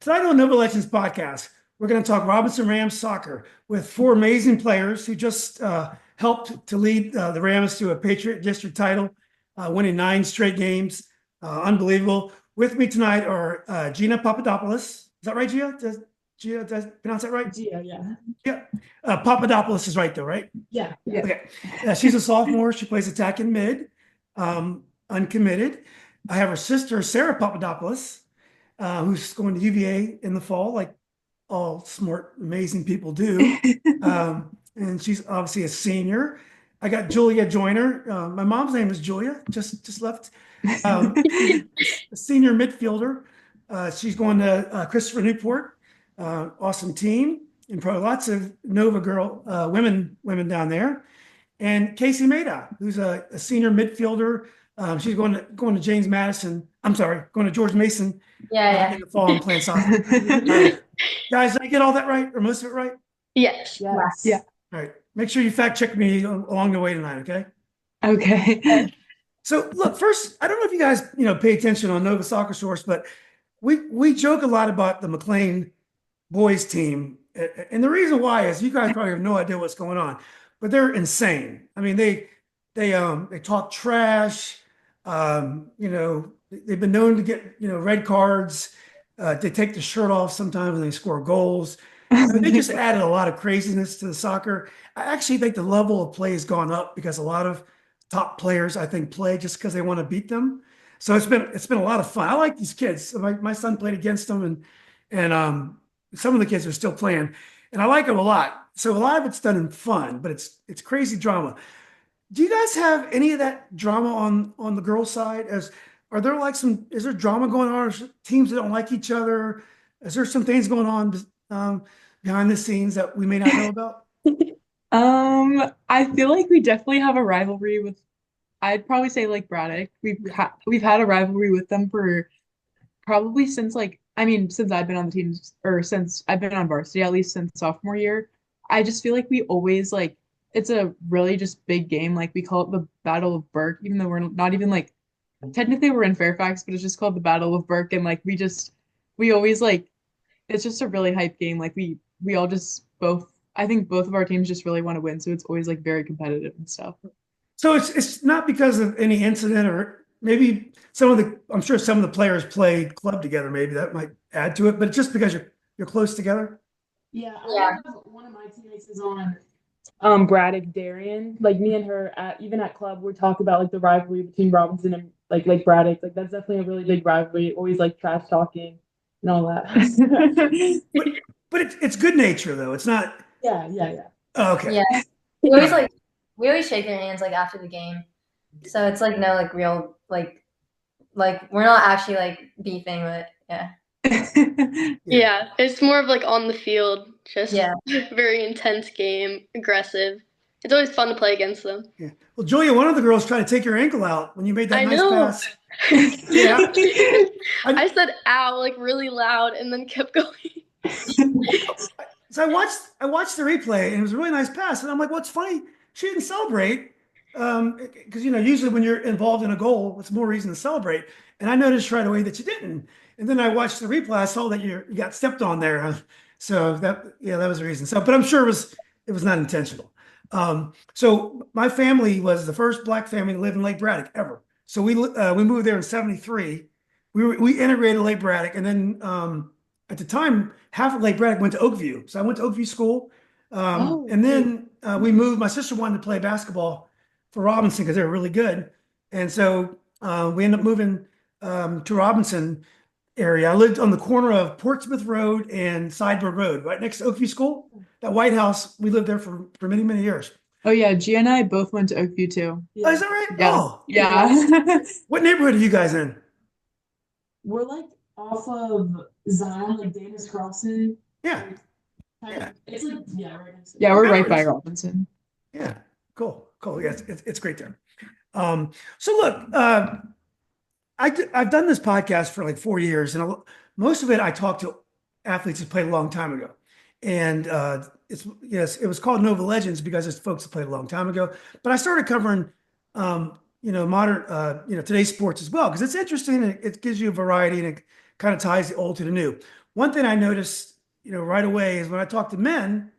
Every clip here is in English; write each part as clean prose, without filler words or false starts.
Tonight on Nova Legends podcast, we're going to talk Robinson Rams soccer with four amazing players who just helped to lead the Rams to a Patriot District title, winning 9 straight games. Unbelievable. With me tonight are Gia Papadopoulos. Is that right, Gia? Did I pronounce that right? Yeah, yeah. Yeah. Papadopoulos is right, though, right? Yeah, yeah. Okay. She's a sophomore. She plays attack and mid, uncommitted. I have her sister, Sarah Papadopoulos, who's going to UVA in the fall, like all smart, amazing people do. And she's obviously a senior. I got Julia Joyner. My mom's name is Julia, just left. A senior midfielder. She's going to Christopher Newport. Awesome team, and probably lots of Nova girl women down there. And Kasey Maida, who's a senior midfielder. She's going to James Madison. I'm sorry, going to George Mason in the fall and playing soccer. Guys, did I get all that right, or most of it right? Yes. Yes. Yeah. All right. Make sure you fact check me along the way tonight, okay? Okay. So look, first, I don't know if you guys pay attention on Nova Soccer Source, but we joke a lot about the McLean boys team, and the reason why is you guys probably have no idea what's going on, but they're insane. I mean, they talk trash. They've been known to get red cards. They take the shirt off sometimes and they score goals. I mean, they just added a lot of craziness to the soccer. I actually think the level of play has gone up because a lot of top players, I think, play just because they want to beat them. So it's been a lot of fun. I like these kids. So my son played against them, and some of the kids are still playing, and I like them a lot. So a lot of it's done in fun, but it's crazy drama. Do you guys have any of that drama on the girls' side? Are there is there drama going on? Or teams that don't like each other? Is there some things going on behind the scenes that we may not know about? I feel like we definitely have a rivalry with, I'd probably say like Braddock. We've had a rivalry with them for probably since since I've been on the teams, or since I've been on varsity, at least since sophomore year. I just feel like we always it's a really just big game. Like we call it the Battle of Burke, even though we're not even technically we're in Fairfax, but it's just called the Battle of Burke. And we always it's just a really hype game. Like we all just both, I think both of our teams just really want to win. So it's always very competitive and stuff. So it's not because of any incident, or maybe I'm sure some of the players play club together. Maybe that might add to it, but just because you're close together. Yeah, I have one of my teammates is on Braddock Darian. Like me and her even at club, we talk about the rivalry between Robinson and like Braddock. Like that's definitely a really big rivalry. Always trash talking and all that. But it's good nature though. It's not. Yeah. Oh, okay. Yeah. We always shake their hands after the game. So it's no real we're not actually beefing, but yeah. Yeah, it's more of on the field, just Yeah. very intense game, aggressive. It's always fun to play against them. Yeah. Well, Julia, one of the girls tried to take your ankle out when you made that I nice know. pass. Yeah. I said ow really loud and then kept going. So I watched the replay, and it was a really nice pass. And I'm like, what's funny? She didn't celebrate. Because usually when you're involved in a goal, it's more reason to celebrate. And I noticed right away that you didn't. And then I watched the replay. I saw that you got stepped on there. So that was the reason. So, but I'm sure it was not intentional. So my family was the first Black family to live in Lake Braddock ever. So we moved there in '73. We integrated Lake Braddock, and then at the time half of Lake Braddock went to Oakview. So I went to Oakview School, and then we moved. My sister wanted to play basketball for Robinson because they were really good, and so we ended up moving to Robinson area. I lived on the corner of Portsmouth Road and Sidebird Road, right next to Oakview School. That White House, we lived there for many, many years. Oh yeah, Gia and I both went to Oakview too. Yeah. Oh, is that right? Yeah. Oh, yeah. What neighborhood are you guys in? We're off of Zion, Dana's Crossing. Yeah. Yeah. It's right next to. Yeah, we're right by Robinson. Yeah. Cool. Yeah, it's great there. So look, I've done this podcast for 4 years, and most of it I talk to athletes who played a long time ago, and it was called Nova Legends because it's folks that played a long time ago. But I started covering modern today's sports as well because it's interesting and it gives you a variety and it kind of ties the old to the new. one thing I noticed, right away is when I talk to men,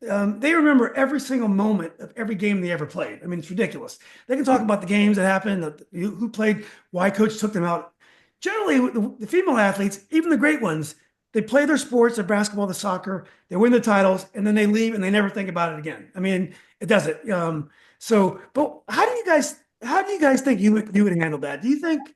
they remember every single moment of every game they ever played. I mean, it's ridiculous. They can talk about the games that happened, who played, why coach took them out. Generally, the female athletes, even the great ones, they play their sports, their basketball, the soccer, they win the titles, and then they leave and they never think about it again. I mean, it does it. But how do you guys think you would handle that? Do you think,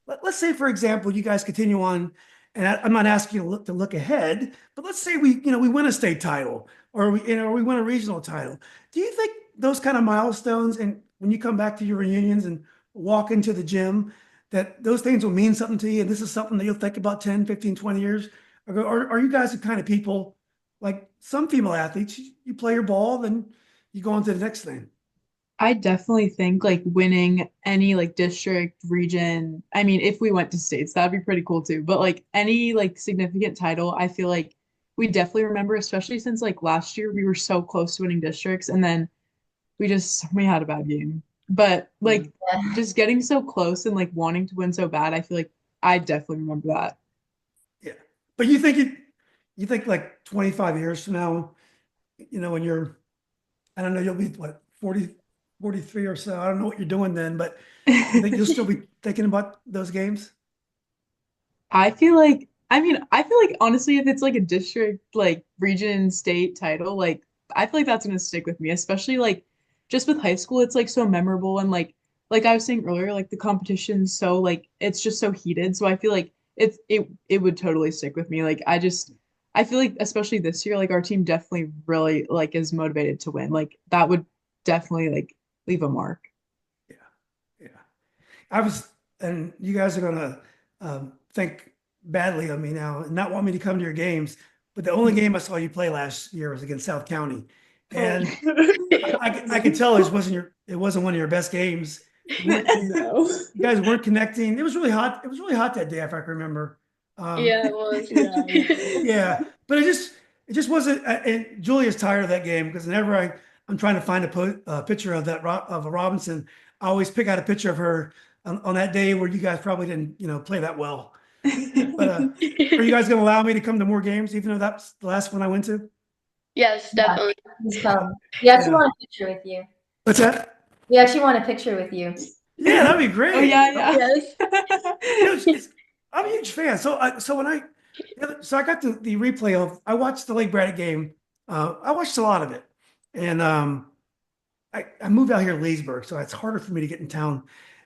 let's say, for example, you guys continue on, and I'm not asking you to look ahead, but let's say we win a state title or we win a regional title. Do you think those kind of milestones, and when you come back to your reunions and walk into the gym, that those things will mean something to you, and this is something that you'll think about 10, 15, 20 years? Or are you guys the kind of people like some female athletes, you play your ball, then you go on to the next thing? I definitely think like winning any like district, region. I mean, if we went to states, that'd be pretty cool too. But like any like significant title, I feel like we definitely remember, especially since like last year we were so close to winning districts and then we had a bad game. But like Yeah. just getting so close and like wanting to win so bad, I feel like I definitely remember that. Yeah. But you think like 25 years from now, when you're, I don't know, you'll be what, 40, 43 or so. I don't know what you're doing then, but you think you'll still be thinking about those games? I feel like honestly, if it's like a district, like region, state title, like I feel like that's gonna stick with me, especially like just with high school, it's like so memorable and like I was saying earlier, like the competition's so like it's just so heated. So I feel like it would totally stick with me. I feel like especially this year, like our team definitely really like is motivated to win. Like that would definitely like leave a mark. Yeah. Yeah. I was, and you guys are gonna think badly of me now and not want me to come to your games. But the only game I saw you play last year was against South County, Oh. and I could tell it wasn't one of your best games. You weren't No. you guys weren't connecting. It was really hot. It was really hot that day, if I can remember. Um, Yeah, it was. Yeah, yeah. yeah, but it just wasn't. And Julia's tired of that game because whenever I'm trying to find a picture of of a Robinson, I always pick out a picture of her on that day where you guys probably didn't play that well. But are you guys going to allow me to come to more games, even though that's the last one I went to? Yes, Yeah. definitely. Please come. We actually Yeah. want a picture with you. What's that? We actually want a picture with you. Yeah, that'd be Oh great. yeah, yeah. Yes. I'm a huge fan. So I got the replay of I watched the Lake Braddock game. I watched a lot of it, and I moved out here to Leesburg, so it's harder for me to get in town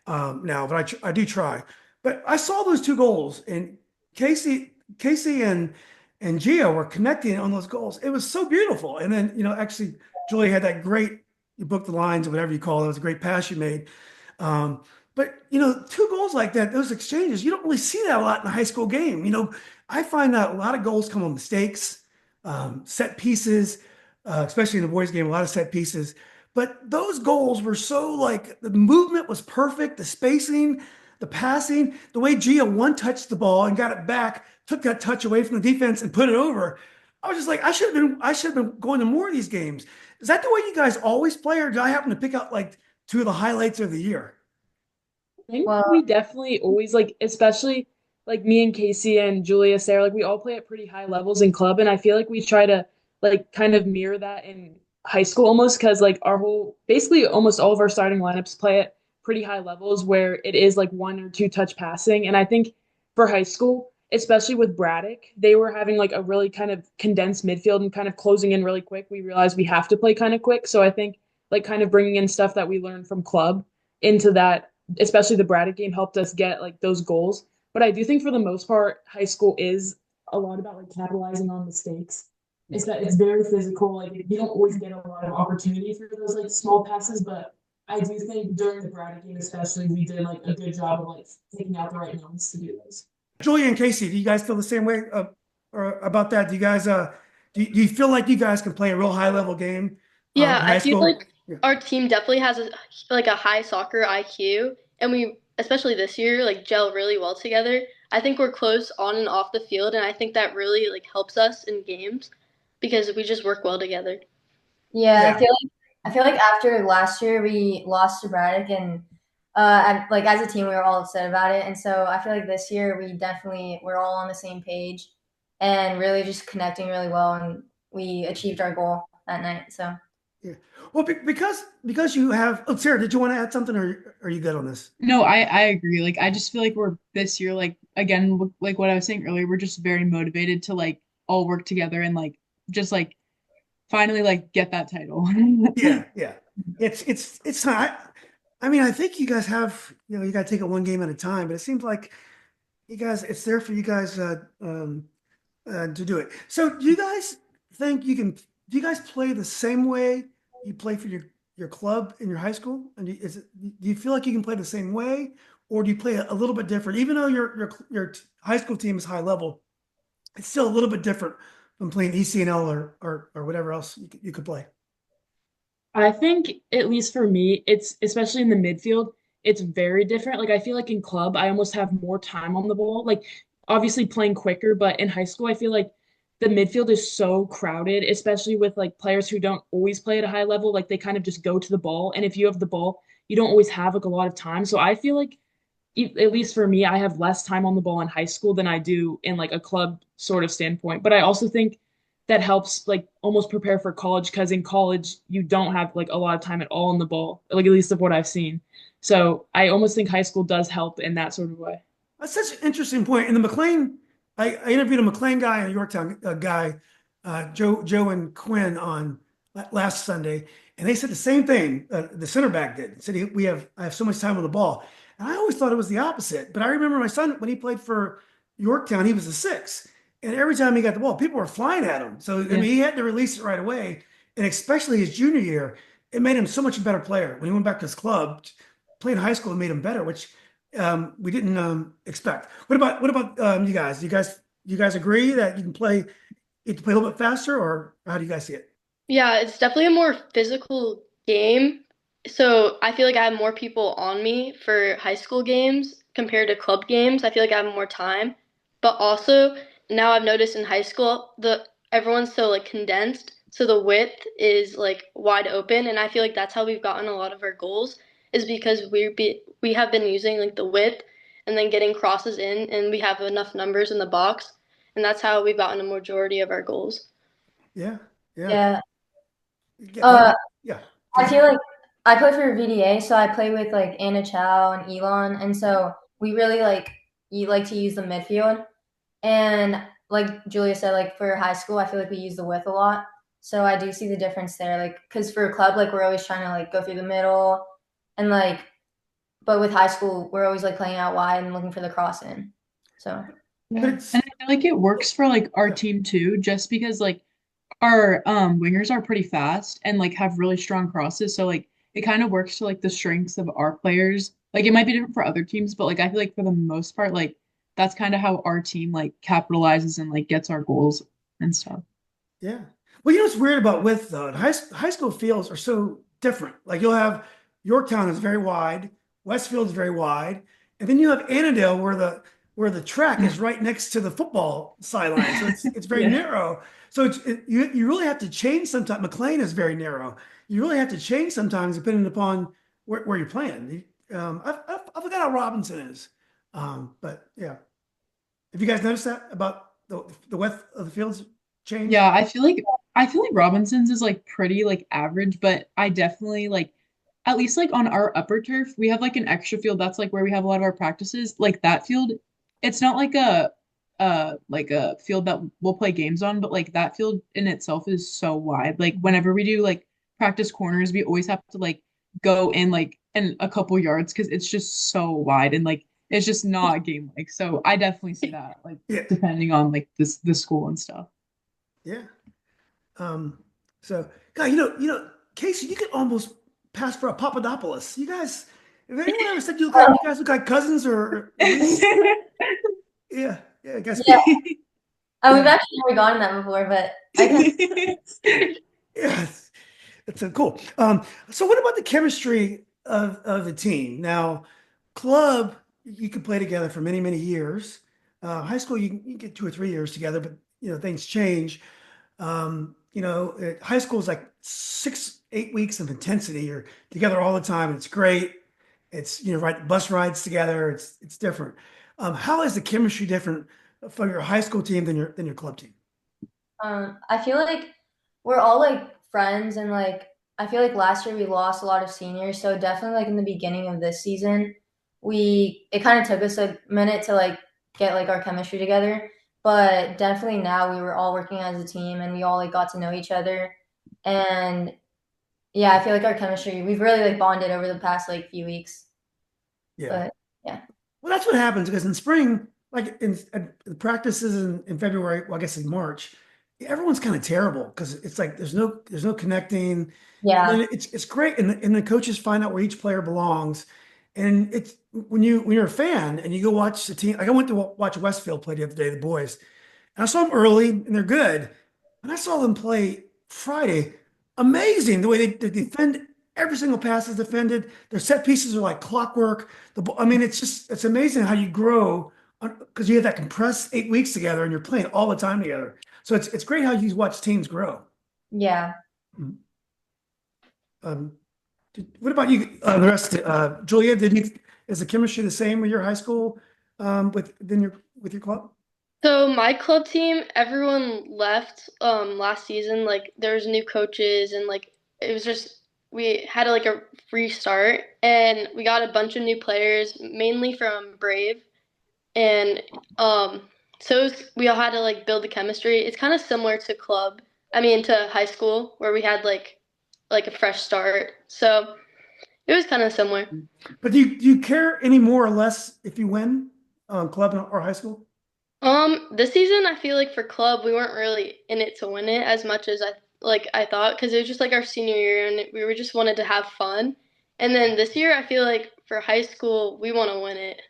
now. But I do try. But I saw those two goals, and Kasey and Gia were connecting on those goals. It was so beautiful. And then actually, Julie had that great, you booked the lines or whatever you call it. It was a great pass you made. But two goals like that, those exchanges, you don't really see that a lot in a high school game. I find that a lot of goals come on mistakes, set pieces, especially in the boys' game, a lot of set pieces. But those goals were so like the movement was perfect, the spacing, the passing, the way Gia one touched the ball and got it back, took that touch away from the defense and put it over. I was just like, I should have been going to more of these games. Is that the way you guys always play, or do I happen to pick out like two of the highlights of the year? I think Well, we definitely always like, especially like me and Casey and Julia, Sarah, like we all play at pretty high levels in club, and I feel like we try to like kind of mirror that in high school almost because like our whole basically almost all of our starting lineups play at pretty high levels where it is like one or two touch passing, and I think for high school, especially with Braddock, they were having like a really kind of condensed midfield and kind of closing in really quick. We realized we have to play kind of quick, so I think like kind of bringing in stuff that we learned from club into that especially the Braddock game helped us get like those goals. But I do think for the most part, high school is a lot about like capitalizing on mistakes. It's that it's very physical. Like you don't always get a lot of opportunity for those like small passes, but I do think during the Braddock game especially, we did like a good job of like taking out the right moments to do those. Julia and Casey, do you guys feel the same way or about that? Do you guys do you feel like you guys can play a real high level game Yeah, in I high feel school? like Yeah. our team definitely has a high soccer IQ, and we especially this year like gel really well together. I think we're close on and off the field, and I think that really like helps us in games because we just work well together. yeah, Yeah. I feel like after last year we lost to Braddock, and like as a team we were all upset about it. And so I feel like this year we're all on the same page. and really just connecting really well. And we achieved our goal that night. So Yeah. Well, because you have. Oh, Sarah, did you want to add something, or are you good on this? No, I agree. Like I just feel like we're this year, like again, like what I was saying earlier, we're just very motivated to like all work together and like just like finally like get that title. Yeah, yeah. It's not. I mean, I think you guys have. You got to take it one game at a time. But it seems like you guys. It's there for you guys to do it. So, do you guys think you can? Do you guys play the same way you play for your club in your high school? And do you feel like you can play the same way, or do you play a little bit different? Even though your high school team is high level, it's still a little bit different from playing ECNL or whatever else you could play. I think, at least for me, it's especially in the midfield, it's very different. Like I feel like in club, I almost have more time on the ball. Like obviously playing quicker, but in high school, I feel like the midfield is so crowded, especially with like players who don't always play at a high level. Like they kind of just go to the ball, and if you have the ball, you don't always have like a lot of time. So I feel like, at least for me, I have less time on the ball in high school than I do in like a club sort of standpoint. But I also think that helps like almost prepare for college because in college you don't have like a lot of time at all on the ball, like at least of what I've seen. So I almost think high school does help in that sort of way. That's such an interesting point. In the McLean, I interviewed a McLean guy and a Yorktown guy, Joe and Quinn on last Sunday, and they said the same thing. The center back did. Said I have so much time on the ball, and I always thought it was the opposite. But I remember my son when he played for Yorktown, he was a six, and every time he got the ball, people were flying at him. So I mean, he had to release it right away, and especially his junior year, it made him so much a better player. When he went back to his club, playing high school, it made him better, which we didn't expect. What about you guys? Do you guys agree that you can play a little bit faster, or how do you guys see it? Yeah, it's definitely a more physical game. So I feel like I have more people on me for high school games compared to club games. I feel like I have more time. But also now I've noticed in high school the everyone's so like condensed, so the width is like wide open, and I feel like that's how we've gotten a lot of our goals is because we have been using like the width and then getting crosses in, and we have enough numbers in the box, and that's how we've gotten a majority of our goals. Yeah, yeah, yeah. yeah. Uh, Yeah. Go I ahead. feel like I play for VDA, so I play with like Anna Chow and Elon, and so we really like you like to use the midfield. And like Julia said, like for high school, I feel like we use the width a lot. So I do see the difference there. Like, because for a club, like we're always trying to like go through the middle, and like, but with high school, we're always like playing out wide and looking for the cross in. So But Yeah. it's And I feel like it works for like our yeah, team too, just because like our wingers are pretty fast and like have really strong crosses. So like it kind of works to like the strengths of our players. Like it might be different for other teams, but like I feel like for the most part, like that's kind of how our team like capitalizes and like gets our goals and stuff. yeah. Well, what's weird about width though? High school fields are so different. Like you'll have Yorktown is very wide, Westfield is very wide, and then you have Annandale where the track is right next to the football sideline. So it's very Yeah. narrow. So you really have to change sometimes. McLean is very narrow. You really have to change sometimes depending upon where you're playing. I forgot how Robinson is. But yeah. Have you guys noticed that about the width of the fields changed? Yeah, I feel like Robinson's is like pretty like average, but I definitely like at least like on our upper turf, we have like an extra field that's like where we have a lot of our practices. Like that field, it's not like a field that we'll play games on, but like that field in itself is so wide. Like whenever we do like practice corners, we always have to like go in like in a couple yards because it's just so wide and like it's just not game like. So I definitely see that like Yeah, depending on like the school and stuff. yeah. Um, so, God, Casey, you could almost pass for a Papadopoulos. You guys, if anyone ever said you guys look like cousins, or at least, yeah, yeah, I guess, yeah, we've yeah, actually never gotten that before, but I can. yeah. It's cool. So what about the chemistry of the team? Now, club, you could play together for many, many years. High school, you can get 2 or 3 years together, but things change. High school is like 6, 8 weeks of intensity. You're together all the time. It's great. It's right bus rides together. It's different. How is the chemistry different for your high school team than your club team? I feel like we're all like friends, and like I feel like last year we lost a lot of seniors, so definitely like in the beginning of this season, it kind of took us a minute to like get like our chemistry together, but definitely now we were all working as a team and we all like got to know each other, and yeah, I feel like our chemistry we've really like bonded over the past like few weeks, Yeah. but yeah. Well, that's what happens because in spring, like in the practices in February, well, I guess in March, everyone's kind of terrible because it's like there's no connecting, and Yeah. then it's great, and the coaches find out where each player belongs, and it's when you're a fan and you go watch the team. Like I went to watch Westfield play the other day, the boys, and I saw them early and they're good, and I saw them play Friday. Amazing the way they defend. Every single pass is defended. Their set pieces are like clockwork. I mean, it's amazing how you grow because you have that compressed 8 weeks together and you're playing all the time together. So it's great how you watch teams grow. Yeah. Mhm. Um, what about you? The rest, Julia, is the chemistry the same with your high school with your club? So my club team, everyone left last season. Like there was new coaches and like it was just we had like a free start and we got a bunch of new players, mainly from Brave. And so we all had to like build the chemistry. It's kind of similar to club. I mean to high school where we had like a fresh start. So it was kind of similar. But do you care any more or less if you win club or high school? This season I feel like for club we weren't really in it to win it as much as I thought because it was just like our senior year and we were just wanted to have fun. And then this year I feel like for high school we want to win it.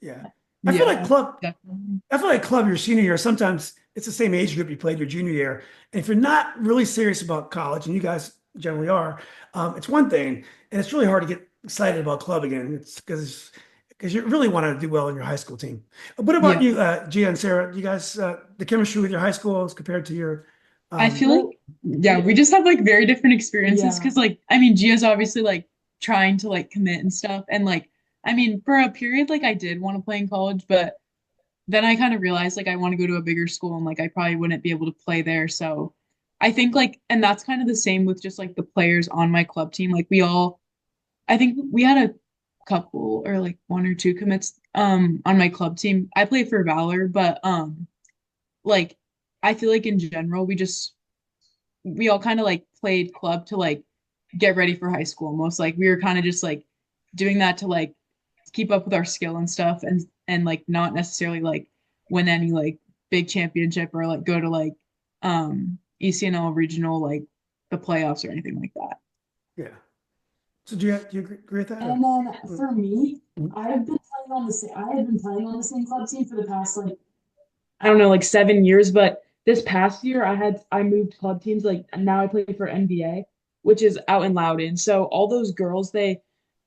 Yeah. I feel like Yeah, club definitely. I feel like club your senior year, sometimes it's the same age group you played your junior year. And if you're not really serious about college, and you guys generally are, it's one thing, and it's really hard to get excited about club again. It's because you really want to do well in your high school team. What about Yeah. you, Gia and Sarah? You guys, the chemistry with your high school as compared to your, I um, feel like, Well, yeah, we yeah, just have like very different experiences yeah. because, like, I mean, Gia's obviously like trying to like commit and stuff. And, like, I mean, for a period, like, I did want to play in college, but then I kind of realized like I want to go to a bigger school and like I probably wouldn't be able to play there. So I think like, and that's kind of the same with just like the players on my club team. Like, I think we had a couple or like one or two commits on my club team. I play for Valor, but like I feel like in general we all kind of like played club to like get ready for high school almost. Like we were kind of just like doing that to like keep up with our skill and stuff and like not necessarily like win any like big championship or like go to like ECNL regional like the playoffs or anything like that. yeah. So do you agree with that? And then Or- for me, Mhm. I had been playing on the same club team for the past like I don't know, like 7 years. But this past year, I moved club teams. Like now, I play for NBA, which is out in Loudoun. So all those girls, they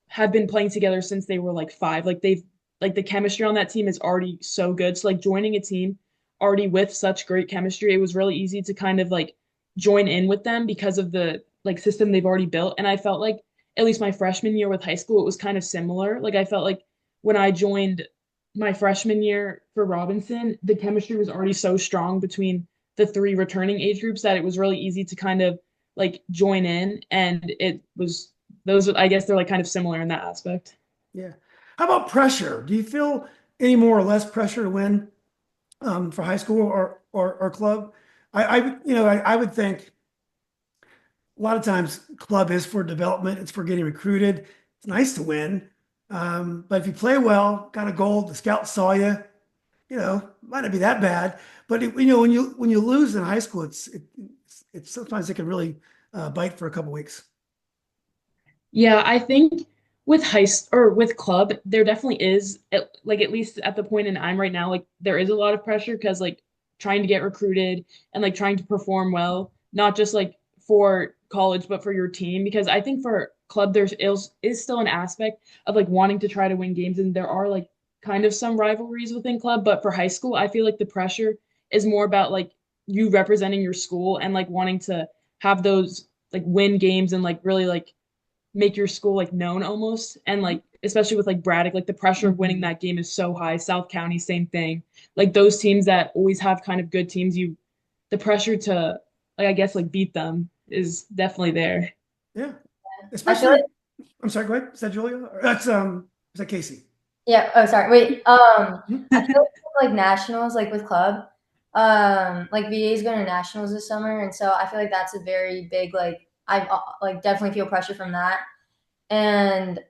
have been playing together since they were like five. Like they've like the chemistry on that team is already so good. So like joining a team already with such great chemistry, it was really easy to kind of like join in with them because of the like system they've already built. And I felt like at least my freshman year with high school, it was kind of similar. Like I felt like when I joined my freshman year for Robinson, the chemistry was already so strong between the three returning age groups that it was really easy to kind of like join in. And it was those, I guess they're like kind of similar in that aspect. Yeah. How about pressure? Do you feel any more or less pressure to win for high school or club? I would think a lot of times club is for development. It's for getting recruited. It's nice to win. But if you play well, got a goal, the scouts saw you, might not be that bad. But when you lose in high school, it's sometimes it can really bite for a couple weeks. Yeah, I think with or with club, there definitely is like at least at the point in I'm right now, like there is a lot of pressure because like trying to get recruited and like trying to perform well, not just like for college, but for your team. Because I think for club, is still an aspect of like wanting to try to win games, and there are like kind of some rivalries within club. But for high school, I feel like the pressure is more about like you representing your school and like wanting to have those like win games and like really like make your school like known almost. And like especially with like Braddock, like the pressure of winning that game is so high. South County, same thing. Like those teams that always have kind of good teams, the pressure to like I guess like beat them is definitely there. Yeah. I feel like Especially, I'm sorry, go ahead. Is that Julia? Or is that Kasey? yeah. Oh, sorry. Wait. Hmm? I feel like nationals, like with club, like VA is going to nationals this summer, and so I feel like that's a very big like I like definitely feel pressure from that. And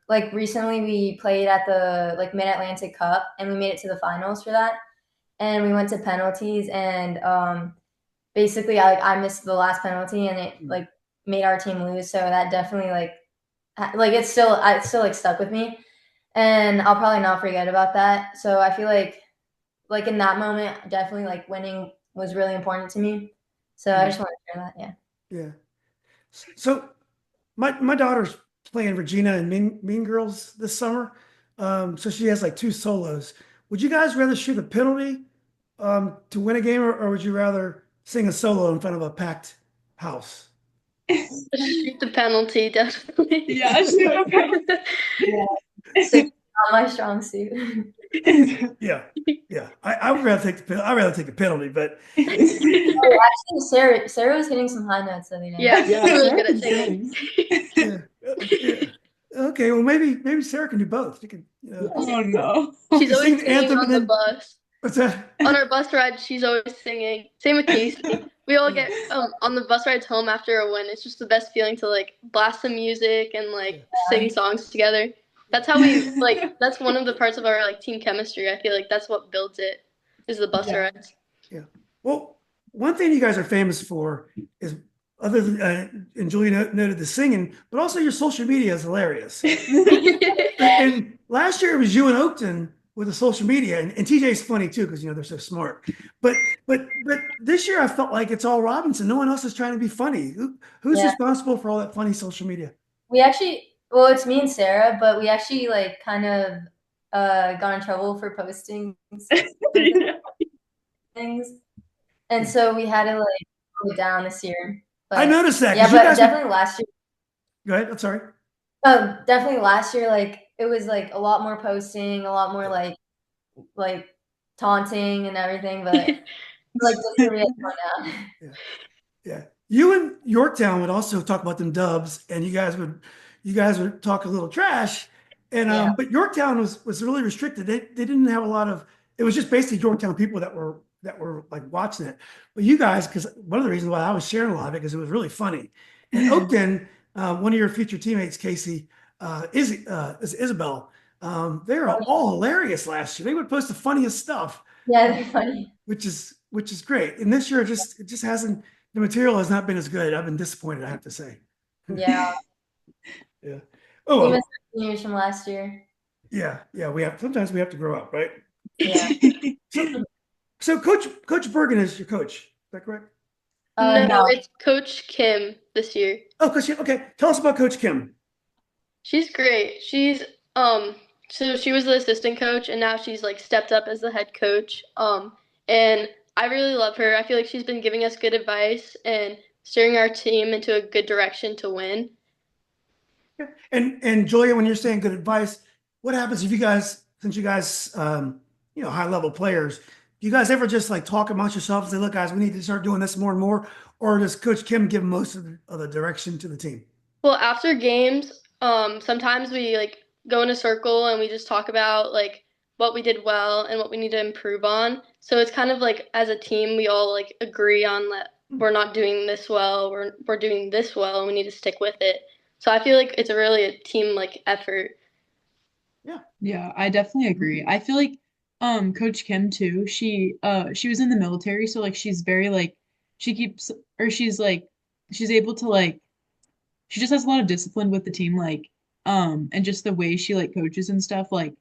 like recently we played at the like Mid Atlantic Cup, and we made it to the finals for that, and we went to penalties, and basically I missed the last penalty, and it like made our team lose. So that definitely like it's still like stuck with me, and I'll probably not forget about that. So I feel like in that moment, definitely like winning was really important to me. So I just want to share that. Yeah. Yeah. So my daughter's playing Regina and Mean Girls this summer. So she has like two solos. Would you guys rather shoot a penalty to win a game, or would you rather sing a solo in front of a packed house? Shoot the penalty, definitely. Yeah, shoot. Singing is not my strong suit. Yeah, yeah. I would rather take I'd rather take the penalty, but Oh, actually, Sarah was hitting some high notes the other night. Yeah, Yeah, really Sarah good can at singing. yeah, yeah. Okay, well maybe Sarah can do both. You can, Oh no. She's sing always the singing anthem on and the then bus. what's that? On our bus ride, she's always singing. Same with Kasey. We all get on the bus rides home after a win. It's just the best feeling to like blast some music and like sing songs together. That's how we like. That's one of the parts of our like team chemistry. I feel like that's what builds it. Is the bus rides. Yeah. Well, one thing you guys are famous for is, other than and Julie noted the singing, but also your social media is hilarious. And last year it was you and Oakton with the social media, and TJ's funny too because they're so smart. But this year I felt like it's all Robinson. No one else is trying to be funny. Who's Yeah. responsible for all that funny social media? We actually, well, it's me and Sarah, but we actually like kind of got in trouble for posting things, and so we had to like go down this year. But I noticed that yeah, 'cause you but guys definitely last year. go ahead. I'm sorry. Definitely last year, like it was like a lot more posting, a lot more like taunting and everything. But like this year we had fun now. Yeah. You and Yorktown would also talk about them dubs, and you guys would talk a little trash. And Yeah. but Yorktown was really restricted. They didn't have a lot of, it was just basically Yorktown people that were like watching it. But you guys, because one of the reasons why I was sharing a lot of it, because it was really funny. And Oakton, one of your future teammates, Kasey, is Isabel. They were all hilarious last year. They would post the funniest stuff, Yeah, they're funny. which is great. And this year, it just hasn't. The material has not been as good. I've been disappointed, I have to say. Yeah, Yeah. we Oh, well, missed the seniors from last year. yeah. Sometimes we have to grow up, right? Yeah. So Coach Bergen is your coach. Is that correct? No, No. it's Coach Kim this year. Oh, okay. Tell us about Coach Kim. She's great. So she was the assistant coach and now she's like stepped up as the head coach. And I really love her. I feel like she's been giving us good advice and steering our team into a good direction to win. And Julia, when you're saying good advice, what happens if you guys, since you guys, high level players, do you guys ever just like talk amongst yourselves and say, look, guys, we need to start doing this more and more, or does Coach Kim give most of the direction to the team? Well, after games, sometimes we like go in a circle and we just talk about like what we did well and what we need to improve on. So it's kind of like as a team, we all like agree on that we're not doing this well, we're doing this well, and we need to stick with it. So I feel like it's really a team like effort. Yeah, I definitely agree. I feel like Coach Kim too, she was in the military, so like she's very like she keeps or she's able to like she just has a lot of discipline with the team and just the way she like coaches and stuff like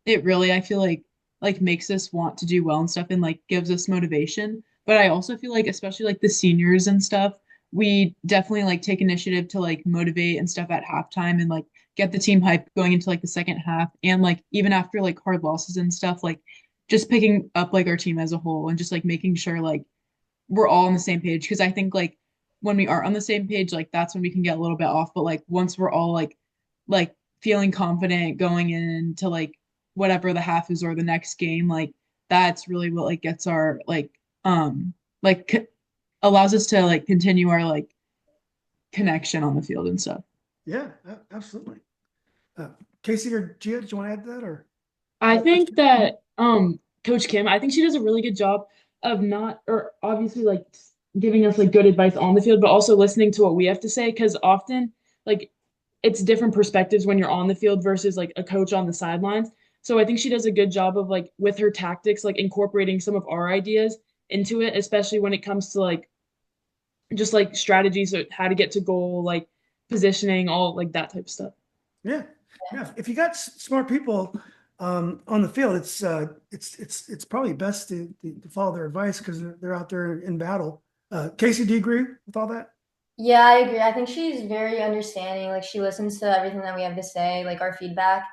it really I feel like makes us want to do well and stuff and like gives us motivation. But I also feel like especially like the seniors and stuff, we definitely like take initiative to like motivate and stuff at halftime and like get the team hype going into like the second half and like even after like hard losses and stuff, like just picking up like our team as a whole and just like making sure like we're all on the same page. Because I think like when we are on the same page, like that's when we can get a little bit off. But like once we're all like feeling confident going into like whatever the half is or the next game, like that's really what like gets our like allows us to like continue our like connection on the field and stuff. Yeah, absolutely. Uh, Kasey or Gia, did you want to add to that or? I think that Coach Kim, I think she does a really good job of not or obviously like giving us like good advice on the field, but also listening to what we have to say because often like it's different perspectives when you're on the field versus like a coach on the sidelines. So I think she does a good job of like with her tactics, like incorporating some of our ideas into it, especially when it comes to like just like strategies of how to get to goal, like positioning, all like that type of stuff. Yeah, yeah. If you got smart people on the field, it's probably best to follow their advice because they're out there in battle. Kasey, do you agree with all that? Yeah, I agree. I think she's very understanding. Like she listens to everything that we have to say, like our feedback,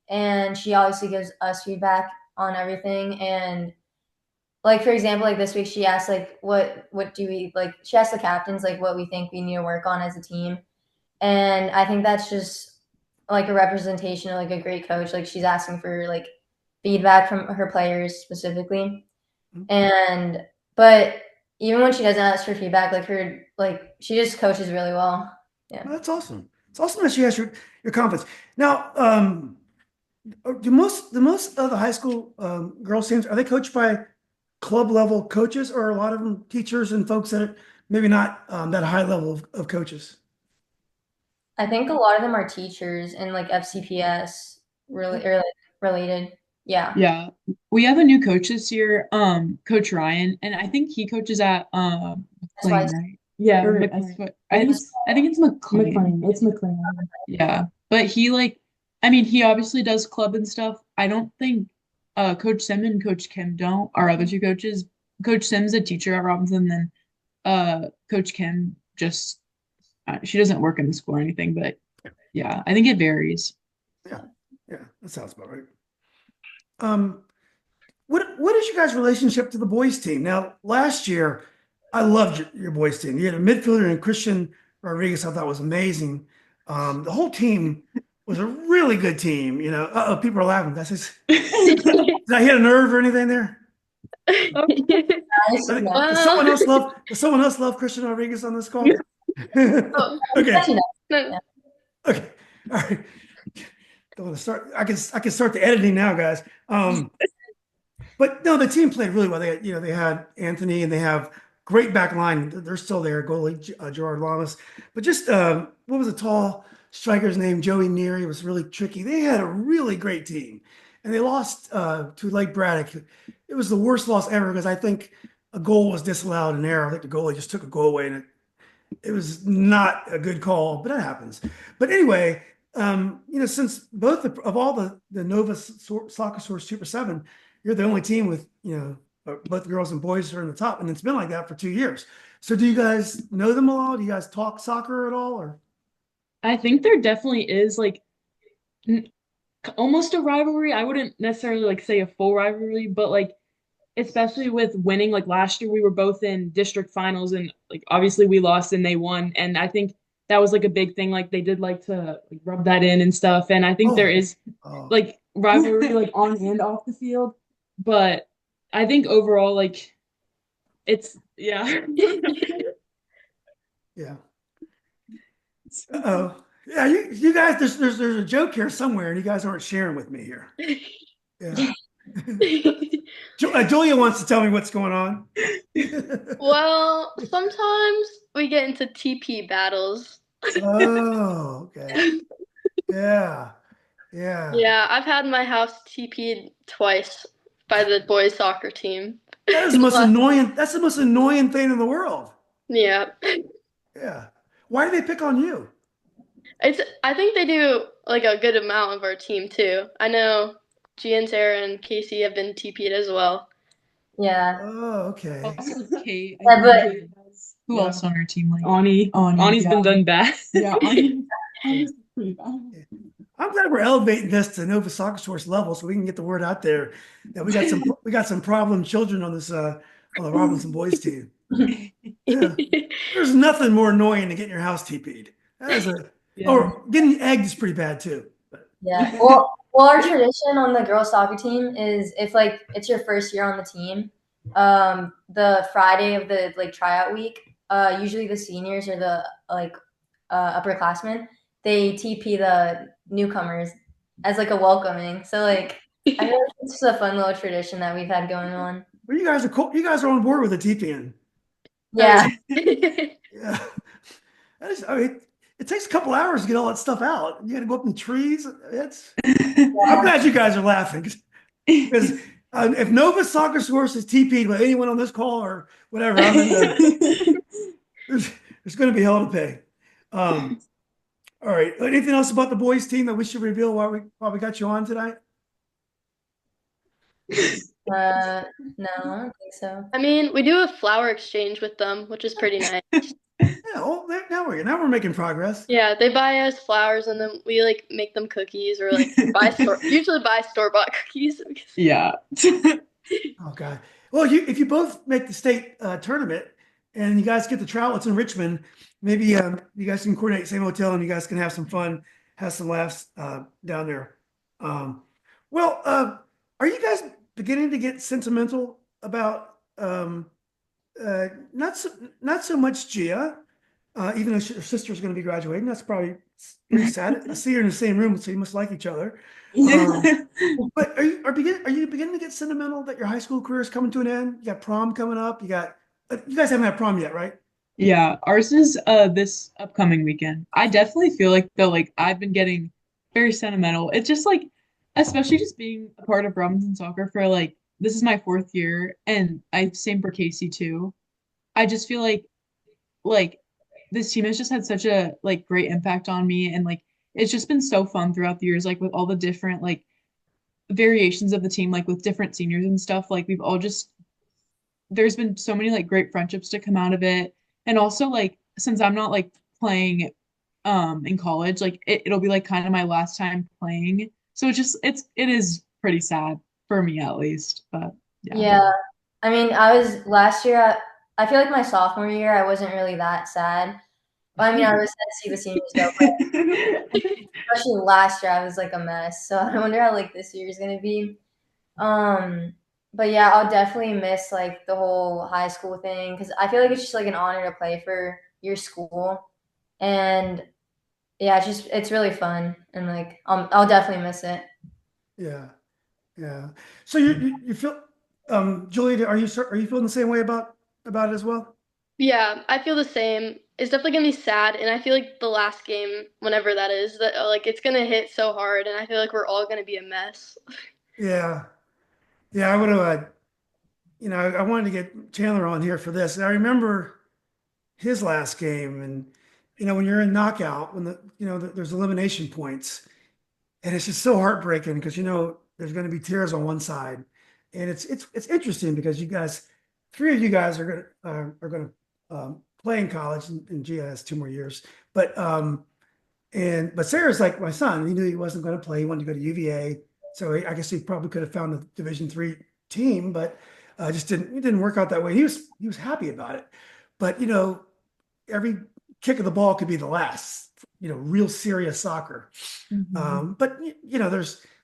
and she obviously gives us feedback on everything. And like for example, like this week she asked like what do we like she asked the captains like what we think we need to work on as a team. And I think that's just like a representation of like a great coach. Like she's asking for like feedback from her players specifically. And but even when she doesn't ask for feedback, like her like she just coaches really well. Yeah. Well, that's awesome. It's awesome that she has your confidence. Now, do most of the high school girls teams are they coached by club level coaches or are a lot of them teachers and folks that are maybe not that high level of coaches? I think a lot of them are teachers and like FCPS really or like related. Yeah. Yeah. We have a new coach this year, Coach Ryan, and I think he coaches at That's why McLean, right? Yeah, Or McLean. I think it's McLean. McLean. It's McLean. Yeah. But he like I mean he obviously does club and stuff. I don't think Coach Sim and Coach Kim don't, our other two coaches. Coach Sim's a teacher at Robinson, then Coach Kim just she doesn't work in the school or anything, but yeah, I think it varies. Yeah, yeah, that sounds about right. What is your guys' relationship to the boys team? Now, last year, I loved your boys team. You had a midfielder and Christian Rodriguez. I thought was amazing. The whole team was a really good team. You know, people are laughing. That's just, did I hit a nerve or anything there? Nice. Yeah. Does someone else love Christian Rodriguez on this call? Oh, Okay. no. Okay. All right. Don't want to start. I can start the editing now, guys. But no, the team played really well. They had Anthony and they have great back line. They're still there. Goalie Gerard Lamas, but just what was the tall striker's name? Joey Neary was really tricky. They had a really great team, and they lost to Lake Braddock. It was the worst loss ever because I think a goal was disallowed in error. I think the goalie just took a goal away, and it was not a good call, but it happens. But anyway, since of all the Nova Soccer Source Super 7, you're the only team with, both girls and boys are in the top, and it's been like that for 2 years. So do you guys know them a lot? Do you guys talk soccer at all? Or I think there definitely is like almost a rivalry. I wouldn't necessarily like say a full rivalry, but like especially with winning, like last year we were both in district finals and like obviously we lost and they won. And I think that was like a big thing. Like they did like to like rub that in and stuff. And I think there is like rivalry like on and off the field. But I think overall, like it's yeah. yeah. Oh, yeah. You guys, there's a joke here somewhere, and you guys aren't sharing with me here. Yeah. Julia wants to tell me what's going on. Well, sometimes we get into TP battles. Oh, okay. Yeah. Yeah. Yeah, I've had my house TP'd twice by the boys soccer team. That is the most annoying. That's the most annoying thing in the world. Yeah. Yeah. Why do they pick on you? I think they do like a good amount of our team too. I know Gia and Sarah and Kasey have been TP'd as well. Yeah. Oh, okay. Also, Kate, Yeah, but who else on our team? Like Ani's been done bad. Yeah, Ani's pretty bad. I'm glad we're elevating this to Nova Soccer Source level so we can get the word out there that we got some problem children on this on the Robinson boys team. Yeah. There's nothing more annoying than getting your house TP'd. That is or getting egged is pretty bad too. But Yeah. Well, our tradition on the girls soccer team is if like it's your first year on the team, the Friday of the like tryout week, usually the seniors or the like upperclassmen, they TP the newcomers as like a welcoming. So like I feel like it's just a fun little tradition that we've had going on. Well, you guys are cool. You guys are on board with the TPN. Yeah. Yeah. I mean, it takes a couple hours to get all that stuff out. You got to go up in the trees. I'm glad you guys are laughing because if Nova Soccer Source is TP'd by anyone on this call or whatever, there's going to be hell to pay. All right. Anything else about the boys team that we should reveal while we got you on tonight? No, I don't think so. I mean, we do a flower exchange with them, which is pretty nice. Yeah. Well, now we're making progress. Yeah, they buy us flowers and then we like make them cookies or like usually buy store-bought cookies. Yeah. Oh God. Well, if you both make the state tournament and you guys get to travel, it's in Richmond. Maybe you guys can coordinate same hotel and you guys can have some fun, have some laughs down there. Are you guys beginning to get sentimental about not so much Gia, even though her sister's going to be graduating? That's probably pretty sad. I see her in the same room, so you must like each other. But are you beginning to get sentimental that your high school career is coming to an end? You got prom coming up. You guys haven't had prom yet, right? Yeah, ours is this upcoming weekend. I definitely feel like though like I've been getting very sentimental. It's just like especially just being a part of Robinson soccer for like this is my 4th year and I same for Kasey too. I just feel like this team has just had such a like great impact on me and like it's just been so fun throughout the years like with all the different like variations of the team like with different seniors and stuff like we've all just there's been so many like great friendships to come out of it and also like since I'm not like playing in college like it'll be like kind of my last time playing so it is pretty sad for me at least but Yeah. I mean, I was last year. I feel like my sophomore year, I wasn't really that sad. But I mean, I was sad to see the seniors go, but especially last year, I was like a mess. So I wonder how like this year is gonna be. But yeah, I'll definitely miss like the whole high school thing because I feel like it's just like an honor to play for your school, and yeah, it's really fun and like I'll definitely miss it. Yeah, yeah. So you feel, Julie, are you feeling the same way about it as well? Yeah, I feel the same. It's definitely gonna be sad, and I feel like the last game, whenever that is, that like it's gonna hit so hard, and I feel like we're all gonna be a mess. Yeah, yeah. I would have, I wanted to get Chandler on here for this. I remember his last game, and when you're in knockout, when there's elimination points, and it's just so heartbreaking because there's going to be tears on one side, and it's interesting because you guys, 3 of you guys are going to play in college, and Gia has 2 more years, but Sarah's like my son. He knew he wasn't going to play. He wanted to go to UVA, so I guess he probably could have found a Division 3 team, but just it didn't work out that way. He was happy about it, but every kick of the ball could be the last. Real serious soccer. Mhm. But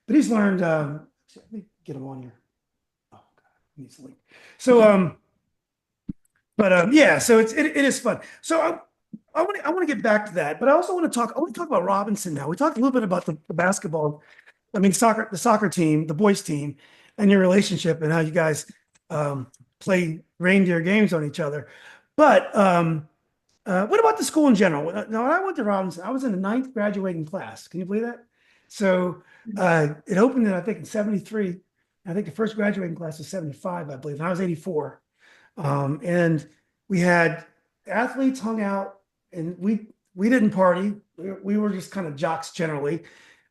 he's learned. Let me get him on here. Oh God, he needs to leave. So yeah. So it is fun. So I want to get back to that, but I also want to talk. I want to talk about Robinson now. We talked a little bit about the basketball. I mean, the soccer team, the boys team, and your relationship and how you guys play reindeer games on each other. But what about the school in general? Now, when I went to Robinson, I was in the 9th graduating class. Can you believe that? So it opened in, I think, in 73. I think the first graduating class was 75, I believe, and I was 84. And we had athletes hung out, and we didn't party. We were just kind of jocks generally.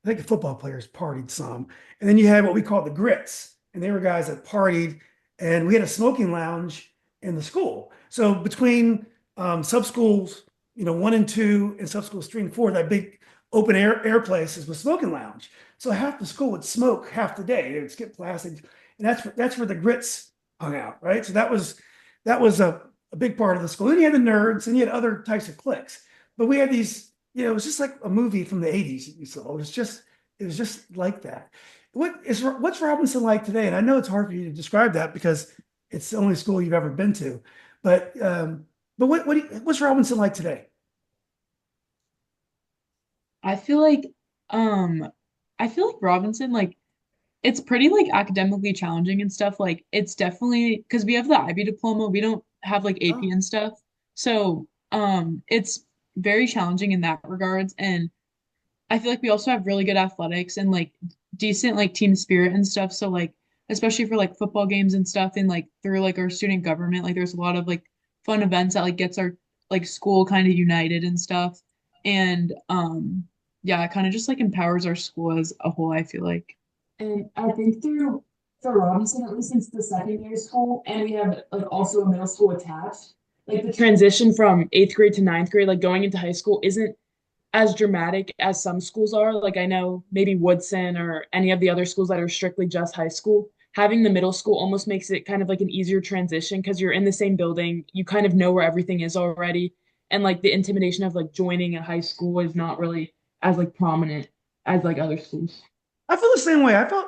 I think the football players partied some. And then you had what we call the grits, and they were guys that partied, and we had a smoking lounge in the school. So between sub schools, 1 and 2, and sub schools 3 and 4, that big open air places with smoking lounge. So half the school would smoke half the day. They would skip classes, and that's where the grits hung out, right? So that was a big part of the school. Then you had the nerds, and you had other types of cliques. But we had these, it was just like a movie from the 80s. So it it was just like that. What's Robinson like today? And I know it's hard for you to describe that because it's the only school you've ever been to, but what's Robinson like today? I feel like um I feel like Robinson, like it's pretty like academically challenging and stuff. Like it's definitely because we have the IB diploma, we don't have like AP Oh, and stuff. So it's very challenging in that regards. And I feel like we also have really good athletics and like decent like team spirit and stuff. So like especially for like football games and stuff and like through like our student government, like there's a lot of like fun events that like gets our like school kind of united and stuff. And yeah, it kind of just like empowers our school as a whole, I feel like. And I think through for Robinson, at least since the second year school, and we have like also a middle school attached, like the transition from eighth grade to ninth grade, like going into high school isn't as dramatic as some schools are. Like I know maybe Woodson or any of the other schools that are strictly just high school. Having the middle school almost makes it kind of like an easier transition because you're in the same building, you kind of know where everything is already. And like the intimidation of like joining a high school is not really as like prominent as like other schools. I feel the same way. I felt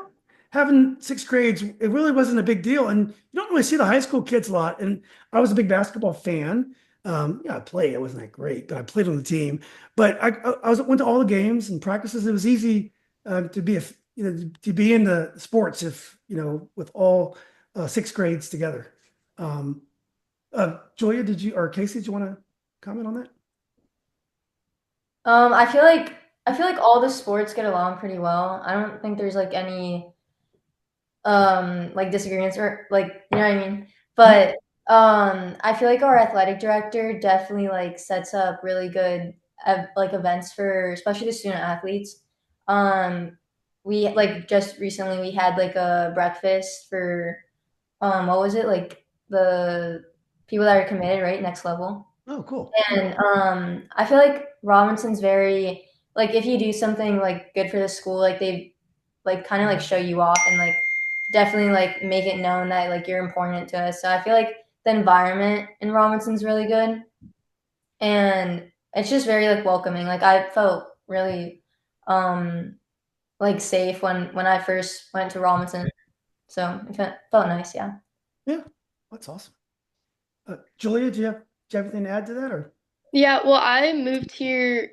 having sixth grades, it really wasn't a big deal. And you don't really see the high school kids a lot. And I was a big basketball fan. Yeah, I played. I wasn't that great, but I played on the team. But went to all the games and practices. It was easy to be to be in the sports if with all sixth grades together. Um, Julia, or Casey, did you want to comment on that? I feel like all the sports get along pretty well. I don't think there's like any like disagreements or like you know what I mean. But I feel like our athletic director definitely like sets up really good like events for especially the student athletes. Um we like just recently we had like a breakfast for what was it like the people that are committed, right? Next level. Oh, cool. And I feel like Robinson's very like if you do something like good for the school, like they like kind of like show you off and like definitely like make it known that like you're important to us. So I feel like the environment in Robinson's really good and it's just very like welcoming. Like I felt really um like safe when I first went to Robinson. So it felt nice, yeah. Yeah, that's awesome. Julia, do you have anything to add to that or? Yeah, well, I moved here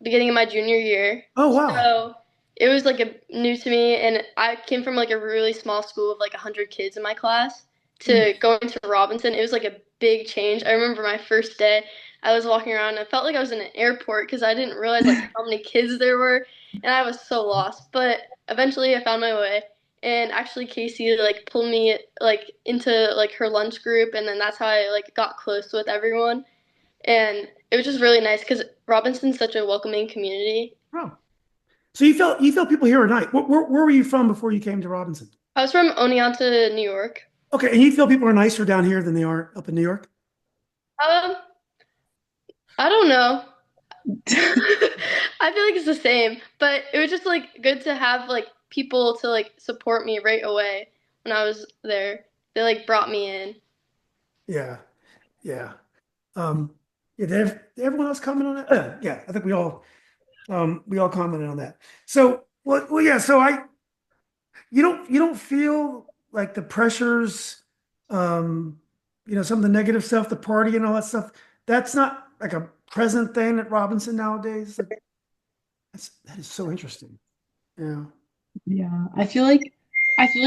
beginning of my junior year. Oh, wow. So it was like a new to me and I came from like a really small school of like 100 kids in my class Mm. to going to Robinson. It was like a big change. I remember my first day, I was walking around and I felt like I was in an airport because I didn't realize like how many kids there were and I was so lost. But eventually I found my way. And actually Casey like pulled me like into like her lunch group and then that's how I like got close with everyone. And it was just really nice because Robinson's such a welcoming community. Oh, so you felt people here are nice. Where were you from before you came to Robinson? I was from Oneonta, New York. Okay, and you feel people are nicer down here than they are up in New York? Um, I don't know. I feel like it's the same, but it was just like good to have like people to like support me right away when I was there. They like brought me in. Yeah, yeah. Um, yeah, did everyone else comment on that? Yeah, I think we all commented on that. So, well, yeah. So you don't feel like the pressures, um, some of the negative stuff, the party and all that stuff. That's not like a present thing at Robinson nowadays. Like, that is so interesting. Yeah. Yeah, I feel like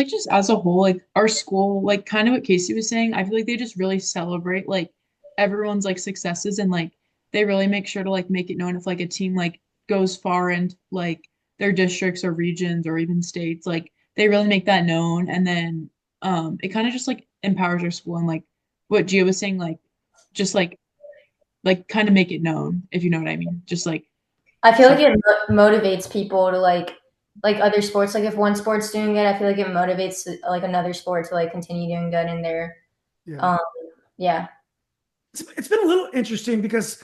just as a whole, like our school, like kind of what Casey was saying, I feel like they just really celebrate like everyone's like successes and like they really make sure to like make it known if like a team like goes far in like their districts or regions or even states, like they really make that known and then it kind of just like empowers our school and like what Gia was saying, just like kind of make it known, if you know what I mean. Just like I feel like so it motivates people to like other sports. Like if one sport's doing good, I feel like it motivates like another sport to like continue doing good in there. Yeah. Um, yeah. It's been a little interesting because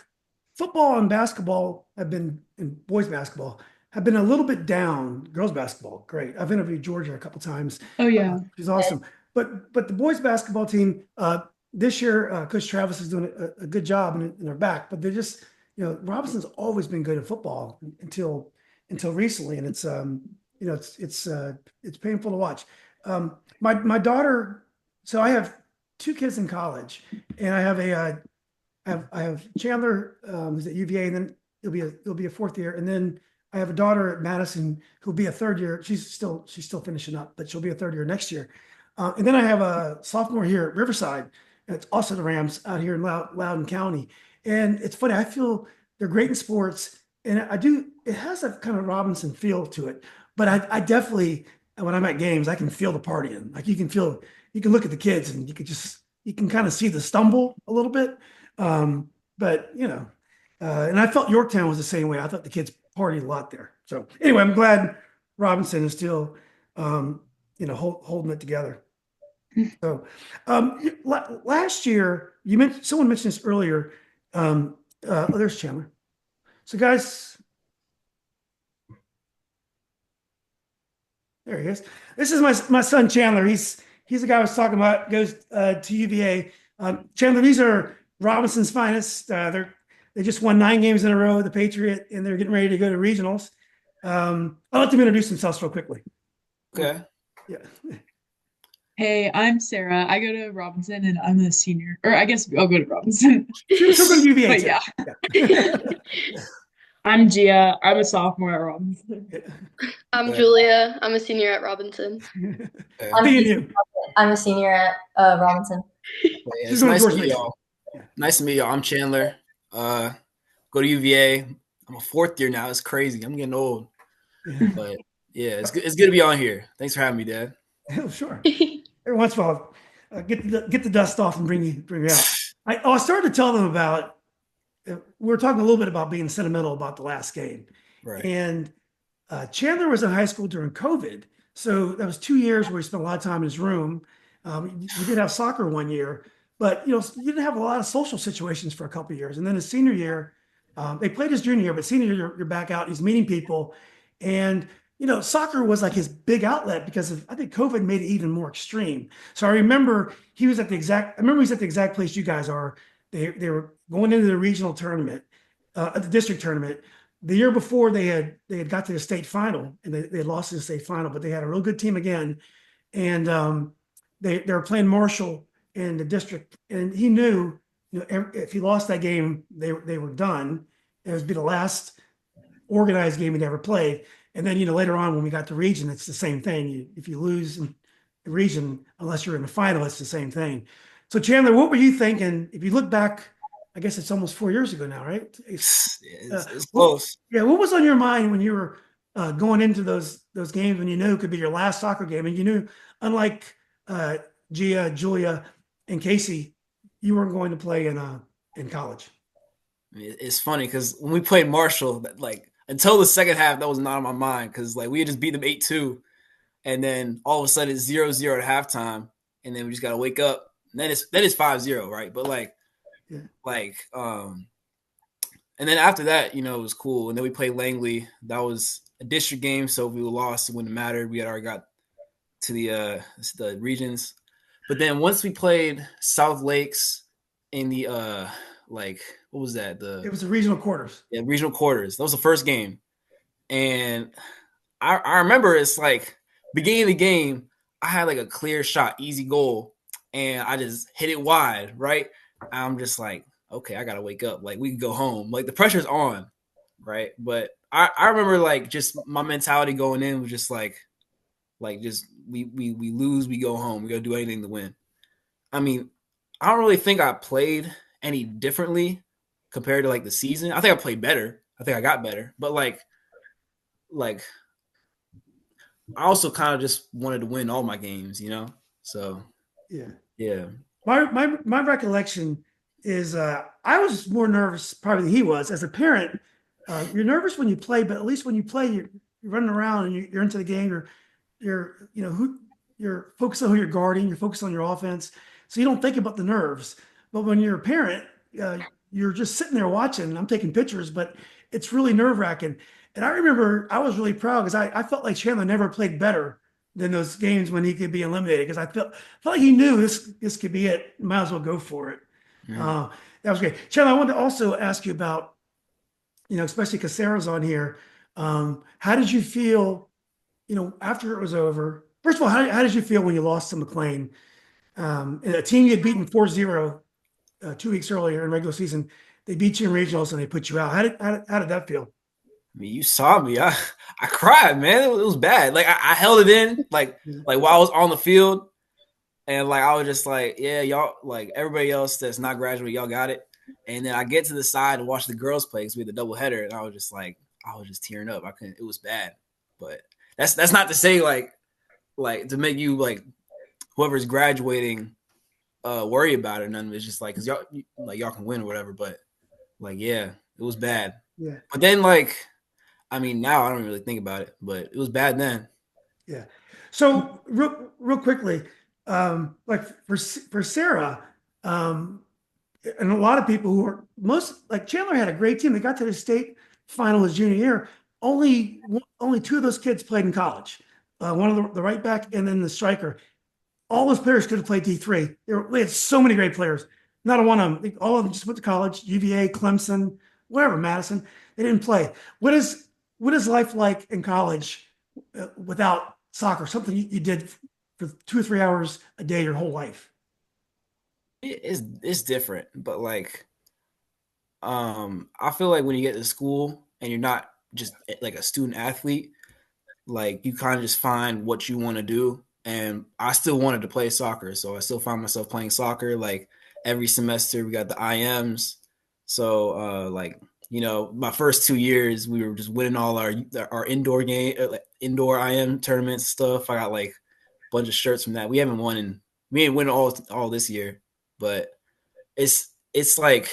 football and basketball and boys basketball have been a little bit down. Girls basketball, great. I've interviewed Georgia a couple times. oh yeah. She's awesome. But the boys basketball team this year, Coach Travis is doing a good job and they're back. But they're just Robinson's always been good at football until until recently, and it's it's painful to watch. My daughter, so I have two kids in college, and I have I have Chandler, who's at UVA, and then it'll be a fourth year, and then I have a daughter at Madison who'll be a third year. She's still finishing up, but she'll be a third year next year. And then I have a sophomore here at Riverside. And it's also the Rams out here in Loudoun County. And it's funny, I feel they're great in sports. And it has a kind of Robinson feel to it. But I definitely, when I'm at games, I can feel the partying. Like you can look at the kids and you can kind of see the stumble a little bit. But, and I felt Yorktown was the same way. I thought the kids partied a lot there. So anyway, I'm glad Robinson is still, holding it together. So, last year someone mentioned this earlier. There's Chandler. So guys, there he is. This is my son Chandler. He's the guy I was talking about. Goes to UVA. Chandler, these are Robinson's finest. They just won 9 games in a row, the Patriot, and they're getting ready to go to regionals. I'll let them introduce themselves real quickly. Okay. Yeah. Hey, I'm Sarah. I go to Robinson and I'm a senior. Or I guess I'll go to Robinson. She'll go to UVA. But too. yeah. I'm Gia. I'm a sophomore at Robinson. I'm Julia. I'm a senior at Robinson. I'm a senior at Robinson. It's nice to meet y'all. Nice to meet y'all. I'm Chandler. Go to UVA. I'm a fourth year now. It's crazy. I'm getting old. But yeah, it's good to be on here. Thanks for having me, Dad. Oh, sure. Every once in a while, get the dust off and bring you out. I started to tell them about. We were talking a little bit about being sentimental about the last game, Right. and Chandler was in high school during COVID, so that was 2 years where he spent a lot of time in his room. You did have soccer 1 year, but you didn't have a lot of social situations for a couple of years. And then his senior year, they played his junior year, but senior year you're back out. He's meeting people, and soccer was like his big outlet because I think COVID made it even more extreme. So I remember he was at the exact place you guys are. They were going into the regional tournament, the district tournament. The year before they had got to the state final and they lost in the state final, but they had a real good team again. And they were playing Marshall in the district, and he knew, if he lost that game, they were done. It would be the last organized game he'd ever played. And then, later on when we got to region, it's the same thing. If you lose in the region, unless you're in the final, it's the same thing. So Chandler, what were you thinking? If you look back, I guess it's almost 4 years ago now, right? It's close. What was on your mind when you were going into those games when you knew it could be your last soccer game, and you knew, unlike Gia, Julia, and Kasey, you weren't going to play in college? It's funny because when we played Marshall, until the second half, that was not on my mind because we had just beat them 8-2, and then all of a sudden it's 0-0 at halftime, and then we just got to wake up. And then it's 5-0, right? But and then after that, it was cool. And then we played Langley. That was a district game, so if we lost, it wouldn't have mattered. We had already got to the regions. But then once we played South Lakes in the what was that? It was the regional quarters. Yeah, regional quarters. That was the first game. And I remember it's beginning of the game, I had a clear shot, easy goal, and I just hit it wide, right? I'm just okay, I gotta wake up. We can go home. The pressure's on, right? But I remember just my mentality going in was just just we lose, we go home. We gotta do anything to win. I mean, I don't really think I played any differently compared to the season. I think I played better. I think I got better. But I also kind of just wanted to win all my games, So yeah. My recollection is I was more nervous probably than he was. As a parent, you're nervous when you play, but at least when you play, you're running around and you're into the game. You're focused on who you're guarding. You're focused on your offense, so you don't think about the nerves. But when you're a parent, you're just sitting there watching. I'm taking pictures, but it's really nerve wracking. And I remember I was really proud because I felt like Chandler never played better than those games when he could be eliminated, because I felt like he knew this could be it. Might as well go for it. That was great. Chandler, I wanted to also ask you about, especially because Sarah's on here. How did you feel, after it was over? First of all, how did you feel when you lost to McLean? And a team you had beaten 4-0 2 weeks earlier in regular season, they beat you in regionals and they put you out. How did that feel? I mean, you saw me. I cried, man. It was bad. Like I held it in, like while I was on the field, and like I was just like, yeah, y'all, like everybody else that's not graduating, y'all got it. And then I get to the side and watch the girls play because we had the double header, and I was just tearing up. I couldn't. It was bad, but that's not to say like to make you like whoever's graduating worry about it or nothing. It's just like because y'all can win or whatever. But like yeah, it was bad. Yeah. But then like. I mean, now I don't really think about it, but it was bad then. Yeah. So real quickly, like for Sarah, and a lot of people who are like Chandler had a great team. They got to the state final his junior year. Only two of those kids played in college. One of the right back and then the striker. All those players could have played D3. They had so many great players. Not a one of them. All of them just went to college. UVA, Clemson, wherever, Madison. They didn't play. What is life like in college without soccer? Something you did for 2 or 3 hours a day your whole life. It's different, but like, I feel like when you get to school and you're not just like a student athlete, like you kind of just find what you want to do. And I still wanted to play soccer, so I still find myself playing soccer. Like every semester, we got the IMs, so like. My first 2 years, we were just winning all our indoor indoor IM tournaments and stuff. I got like a bunch of shirts from that. We ain't win all this year, but it's like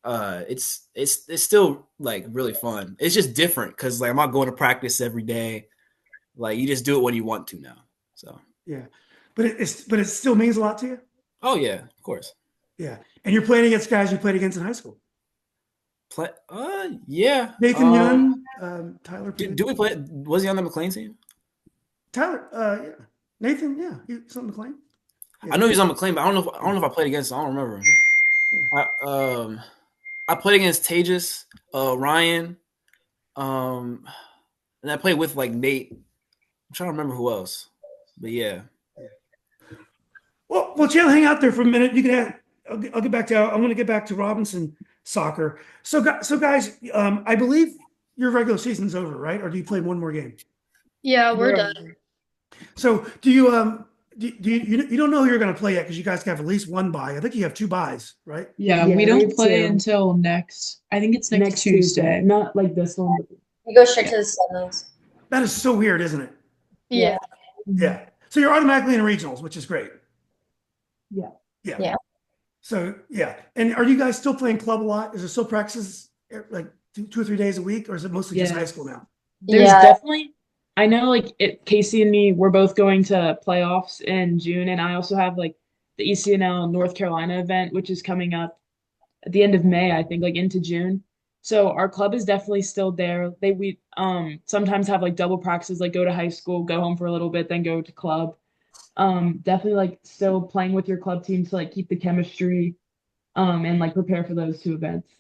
it's still like really fun. It's just different because like I'm not going to practice every day. Like you just do it when you want to now. So yeah, but it still means a lot to you. Oh yeah, of course. Yeah, and you're playing against guys you played against in high school. Yeah. Nathan Young, Tyler. Do we play? Was he on the McLean team? Tyler, yeah. Nathan, yeah, he's on McLean. Yeah. I know he's on McLean, but I don't know if I played against him. I don't remember. Yeah. I played against Tejas, Ryan, and I played with like Nate. I'm trying to remember who else, but yeah. Well, Chandler, hang out there for a minute. You can have. I'll get back to. I want to get back to Robinson soccer. So guys, I believe your regular season's over, right? Or do you play one more game? Yeah, we're done. So do you don't know who you're going to play yet because you guys have at least one bye. I think you have 2 byes, right? Yeah, we don't play until I think it's next Tuesday. Not like this one. We go straight to the semis. That is so weird, isn't it? Yeah. Yeah. So you're automatically in regionals, which is great. Yeah. Yeah. So yeah. And are you guys still playing club a lot? Is there still practices like 2 or 3 days a week, or is it mostly just high school now? There's definitely. I know, like Kasey and me, we're both going to playoffs in June, and I also have like the ECNL North Carolina event, which is coming up at the end of May, I think, like into June. So our club is definitely still there. We sometimes have like double practices, like go to high school, go home for a little bit, then go to club. Definitely like still playing with your club team to like keep the chemistry, and like prepare for those 2 events.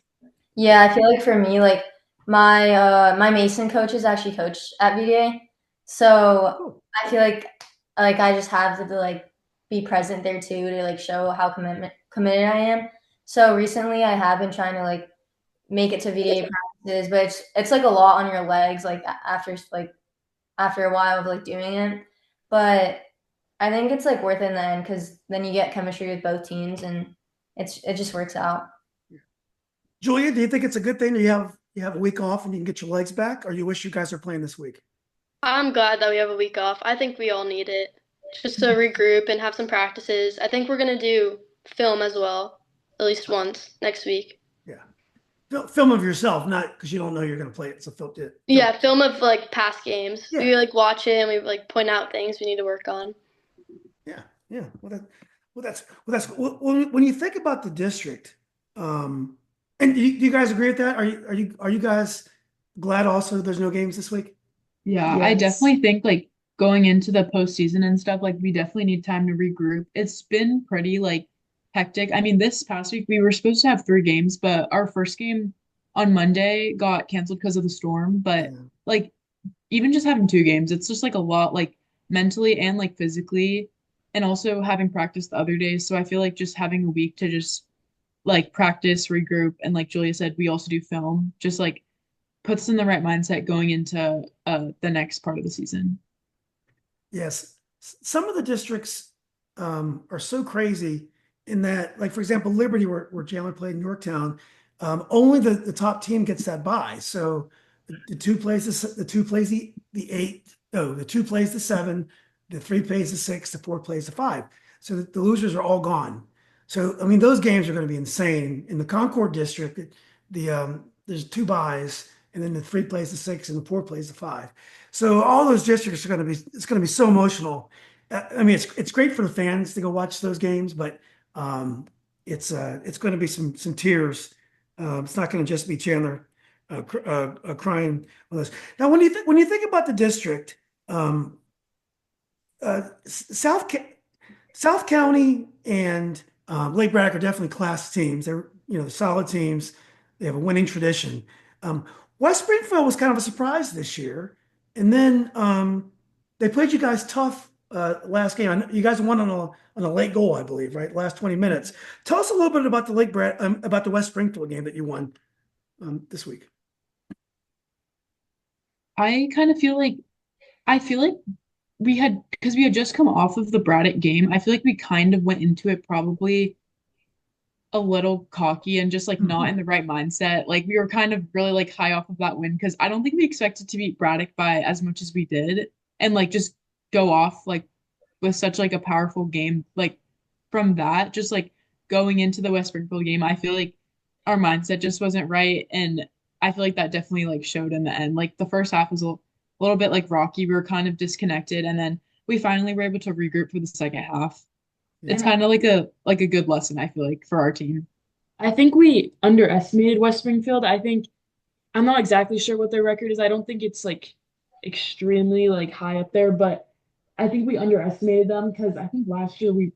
Yeah, I feel like for me, like my Mason coach is actually coached at VDA, so I feel like I just have to like be present there too to like show how committed I am. So recently, I have been trying to like make it to VDA practices, but it's like a lot on your legs like after a while of like doing it. But I think it's like worth it in the end because then you get chemistry with both teams and it just works out. Julia, do you think it's a good thing that you have a week off and you can get your legs back, or you wish you guys were playing this week? I'm glad that we have a week off. I think we all need it just to regroup and have some practices. I think we're going to do film as well, at least once next week. Yeah. Film of yourself, not because you don't know you're going to play it. So film it. Yeah, film of like past games. Yeah. We like watch it and we like point out things we need to work on. Yeah. When you think about the district, and do you guys agree with that? Are you guys glad also there's no games this week? Yeah, I definitely think like going into the postseason and stuff, like we definitely need time to regroup. It's been pretty like hectic. I mean, this past week we were supposed to have 3 games, but our first game on Monday got canceled because of the storm, but Yeah. like even just having two games, it's just like a lot like mentally and like physically and also having practice the other days. So I feel like just having a week to just like practice, regroup, and like Julia said, we also do film, just like puts us in the right mindset going into the next part of the season. Yes. Some of the districts are so crazy in that, like, for example, Liberty, where Chandler played in Yorktown, only the top team gets that bye. So the two plays the two plays the eight, no, the two plays the seven, the three plays the six, the four plays the five. So the losers are all gone. So I mean, those games are going to be insane. In the Concord district, there's two byes, and then the three plays the six, and the four plays the five. So all those districts are going to be it's going to be so emotional. I mean, it's great for the fans to go watch those games, but it's going to be some tears. It's not going to just be Chandler crying on this. Now, when you think about the district, um, South South County and Lake Braddock are definitely class teams. They're solid teams. They have a winning tradition. Um, West Springfield was kind of a surprise this year, and then they played you guys tough last game. I know you guys won on a late goal, I believe, right? Last 20 minutes. Tell us a little bit about the about the West Springfield game that you won this week. I kind of I feel like we had because we had just come off of the Braddock game. I feel like we kind of went into it probably a little cocky and just like not in the right mindset. Like we were kind of really like high off of that win because I don't think we expected to beat Braddock by as much as we did and like just go off like with such like a powerful game. Like from that, just like going into the West Springfield game, I feel like our mindset just wasn't right. And I feel like that definitely like showed in the end. Like the first half was a little bit like rocky. We were kind of disconnected and then we finally were able to regroup for the second half. It's Yeah. kind of like a good lesson, I feel like, for our team. I think we underestimated West Springfield. I think I'm not exactly sure what their record is. I don't think it's like extremely like high up there, but I think we underestimated them because I think last year we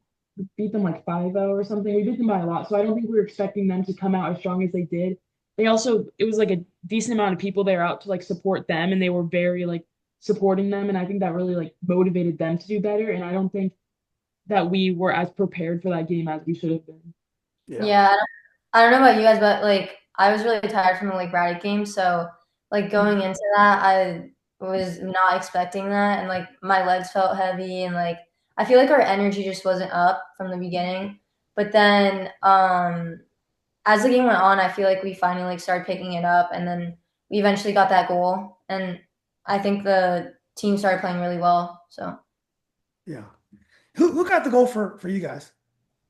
beat them like 5-0 or something. We beat them by a lot. So I don't think we were expecting them to come out as strong as they did. They also it was like a decent amount of people there out to like support them and they were very like supporting them and I think that really like motivated them to do better and I don't think that we were as prepared for that game as we should have been. Yeah. Yeah, I don't know about you guys, but like I was really tired from the like Braddock game, so like going into that, I was not expecting that, and like my legs felt heavy, and like I feel like our energy just wasn't up from the beginning. But then, as the game went on, I feel like we finally like started picking it up, and then we eventually got that goal, and I think the team started playing really well. So, Yeah. Who got the goal for you guys?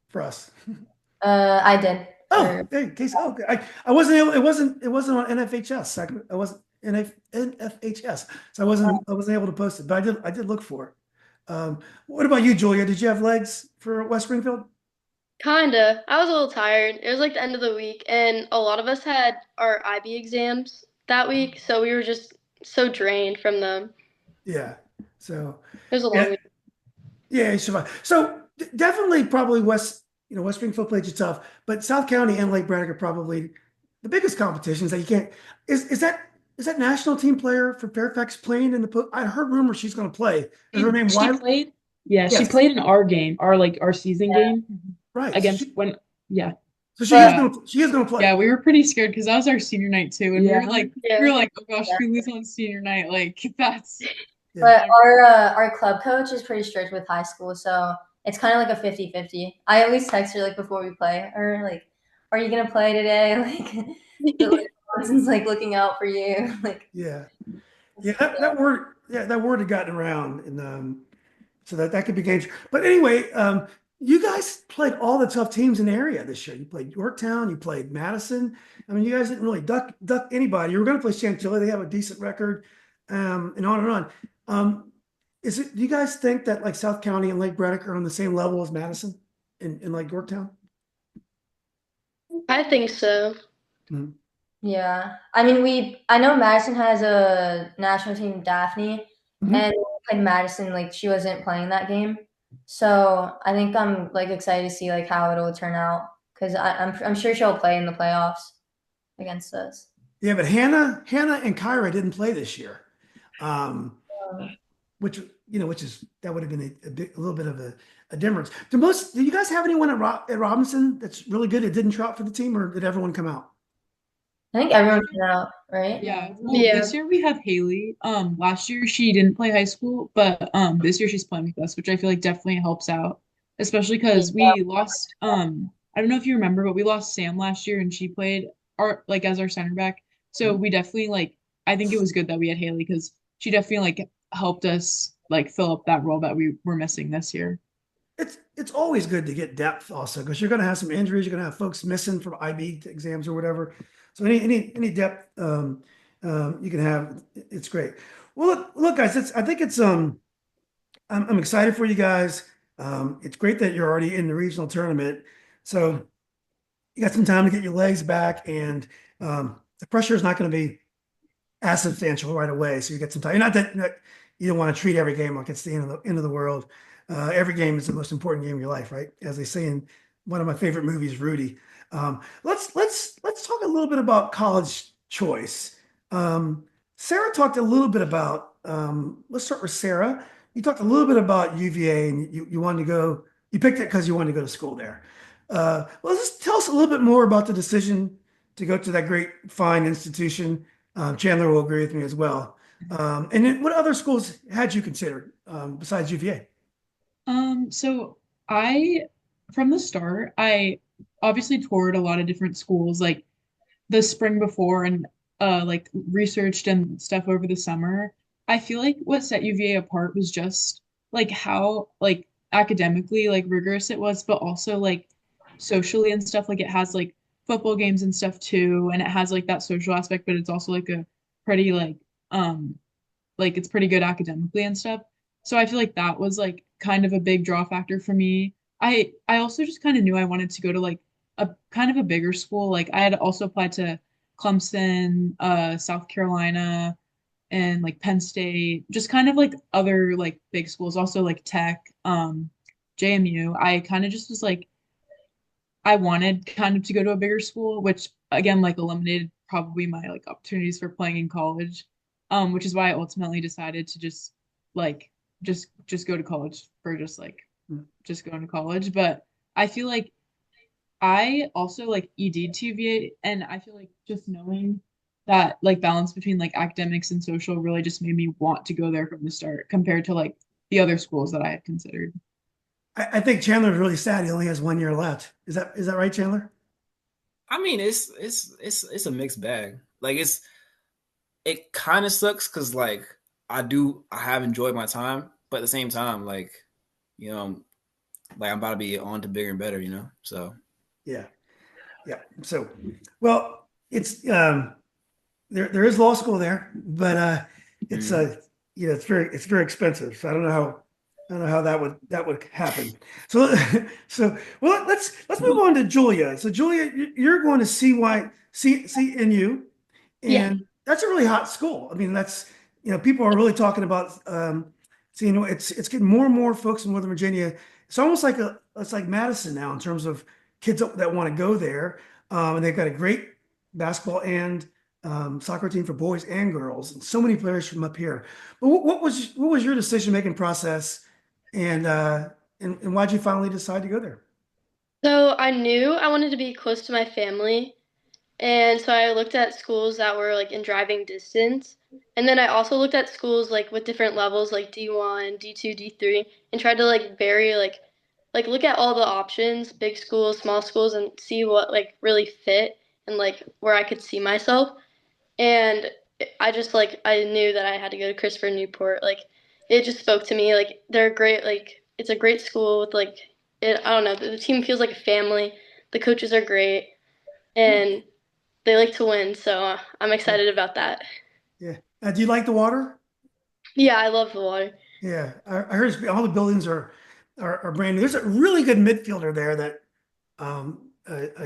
For us? I did. Oh, For, hey, Casey. Oh, okay. I wasn't able. It wasn't on NFHS. I wasn't NFHS, so I wasn't able to post it. But I did look for it. What about you, Julia? Did you have legs for West Springfield? Kinda. I was a little tired. It was like the end of the week, and a lot of us had our IB exams that week, so we were just so drained from them. Yeah. So It was a long yeah, week. yeah, you survived. So definitely, probably West Springfield played you tough, but South County and Lake Braddock are probably the biggest competitions that you can't. Is that national team player for Fairfax playing in the? I heard rumors she's going to play. Is her name She Wiley? played, yeah, she Yes. played in our game, our season yeah. game Right. So against she, when, yeah, so she is But going to. She is going to play. Yeah, we were pretty scared because that was our senior night too, and yeah, we were Yeah. like, oh gosh, if we lose on senior night, like that's Yeah. But our club coach is pretty strict with high school, so it's kind of like a 50-50. I always text her like before we play, or like, "Are you gonna play today?" Like, Watson's like looking out for you. Like, Yeah. Yeah. That word had gotten around, and so that could be dangerous. But anyway, you guys played all the tough teams in the area this year. You played Yorktown, you played Madison. I mean, you guys didn't really duck anybody. You were going to play Chantilly; they have a decent record, and on and on. Um, Do you guys think that like South County and Lake Braddock are on the same level as Madison in like Yorktown? I think so. Mhm. yeah, I mean, I know Madison has a national team, Daphne, Mhm. and like Madison, like she wasn't playing that game, so I think I'm like excited to see like how it'll turn out because I'm sure she'll play in the playoffs against us. Yeah, but Hannah and Kyra didn't play this year. Um, which which is that would have been a little bit of a difference. Do you guys have anyone at Robinson that's really good? It didn't try out for the team, or did everyone come out? I think everyone came out, right? Yeah. Well, Yeah. this year we have Haley. Last year she didn't play high school, but this year she's playing with us, which I feel like definitely helps out, especially because Yeah. we lost I don't know if you remember, but we lost Sam last year and she played our like as our center back. So we definitely like I think it was good that we had Haley because she definitely like helped us like fill up that role that we were missing this year. It's always good to get depth also because you're going to have some injuries. You're going to have folks missing from IB exams or whatever. So any depth you can have, it's great. Well, look, guys, I think it's I'm excited for you guys. It's great that you're already in the regional tournament. So you got some time to get your legs back, and the pressure is not going to be as substantial right away. So you get some time. Not that you don't want to treat every game like it's the end of the world. Every game is the most important game of your life, right? As they say in one of my favorite movies, Rudy. Let's talk a little bit about college choice. Sarah talked a little bit about. Let's start with Sarah. You talked a little bit about UVA, and you wanted to go. You picked it because you wanted to go to school there. Well, just tell us a little bit more about the decision to go to that great, fine institution. Chandler will agree with me as well. And then what other schools had you considered besides UVA? So I from the start, I obviously toured a lot of different schools like the spring before and like researched and stuff over the summer. I feel like what set UVA apart was just like how like academically like rigorous it was, but also like socially and stuff. Like it has like football games and stuff too, and it has like that social aspect, but it's also like a pretty like it's pretty good academically and stuff. So I feel like that was like kind of a big draw factor for me. I also just kind of knew I wanted to go to like a kind of a bigger school. Like I had also applied to Clemson, South Carolina, and like Penn State, just kind of like other like big schools, also like Tech, JMU. I kind of just was like I wanted kind of to go to a bigger school, which again like eliminated probably my like opportunities for playing in college. Which is why I ultimately decided to just like just go to college for just like just going to college. But I feel like I also like ED to UVA, and I feel like just knowing that like balance between like academics and social really just made me want to go there from the start compared to like the other schools that I had considered. I think Chandler's really sad. He only has 1 year left. Is that right, Chandler? I mean, it's a mixed bag. Like it kind of sucks because like I have enjoyed my time, but at the same time, like you know, like I'm about to be on to bigger and better, So Yeah, yeah. So, well, it's there is law school there, but it's it's very expensive. So I don't know how that would happen. So well let's move on to Julia. So Julia, you're going to CNU, Yeah. and that's a really hot school. I mean, that's people are really talking about seeing it's getting more and more folks in Northern Virginia. It's almost like it's like Madison now in terms of kids that want to go there, and they've got a great basketball and soccer team for boys and girls, and so many players from up here. But what was your decision making process, and why'd you finally decide to go there? So I knew I wanted to be close to my family, and so I looked at schools that were like in driving distance. And then I also looked at schools like with different levels like D1, D2, D3 and tried to like vary like look at all the options, big schools, small schools and see what like really fit and like where I could see myself. And I just like I knew that I had to go to Christopher Newport. Like it just spoke to me. Like they're great. Like it's a great school with like it. I don't know. The team feels like a family. The coaches are great, and they like to win. So I'm Yeah, excited about that. yeah. Do you like the water? Yeah, I love the water. Yeah, I heard all the buildings are brand new. There's a really good midfielder there that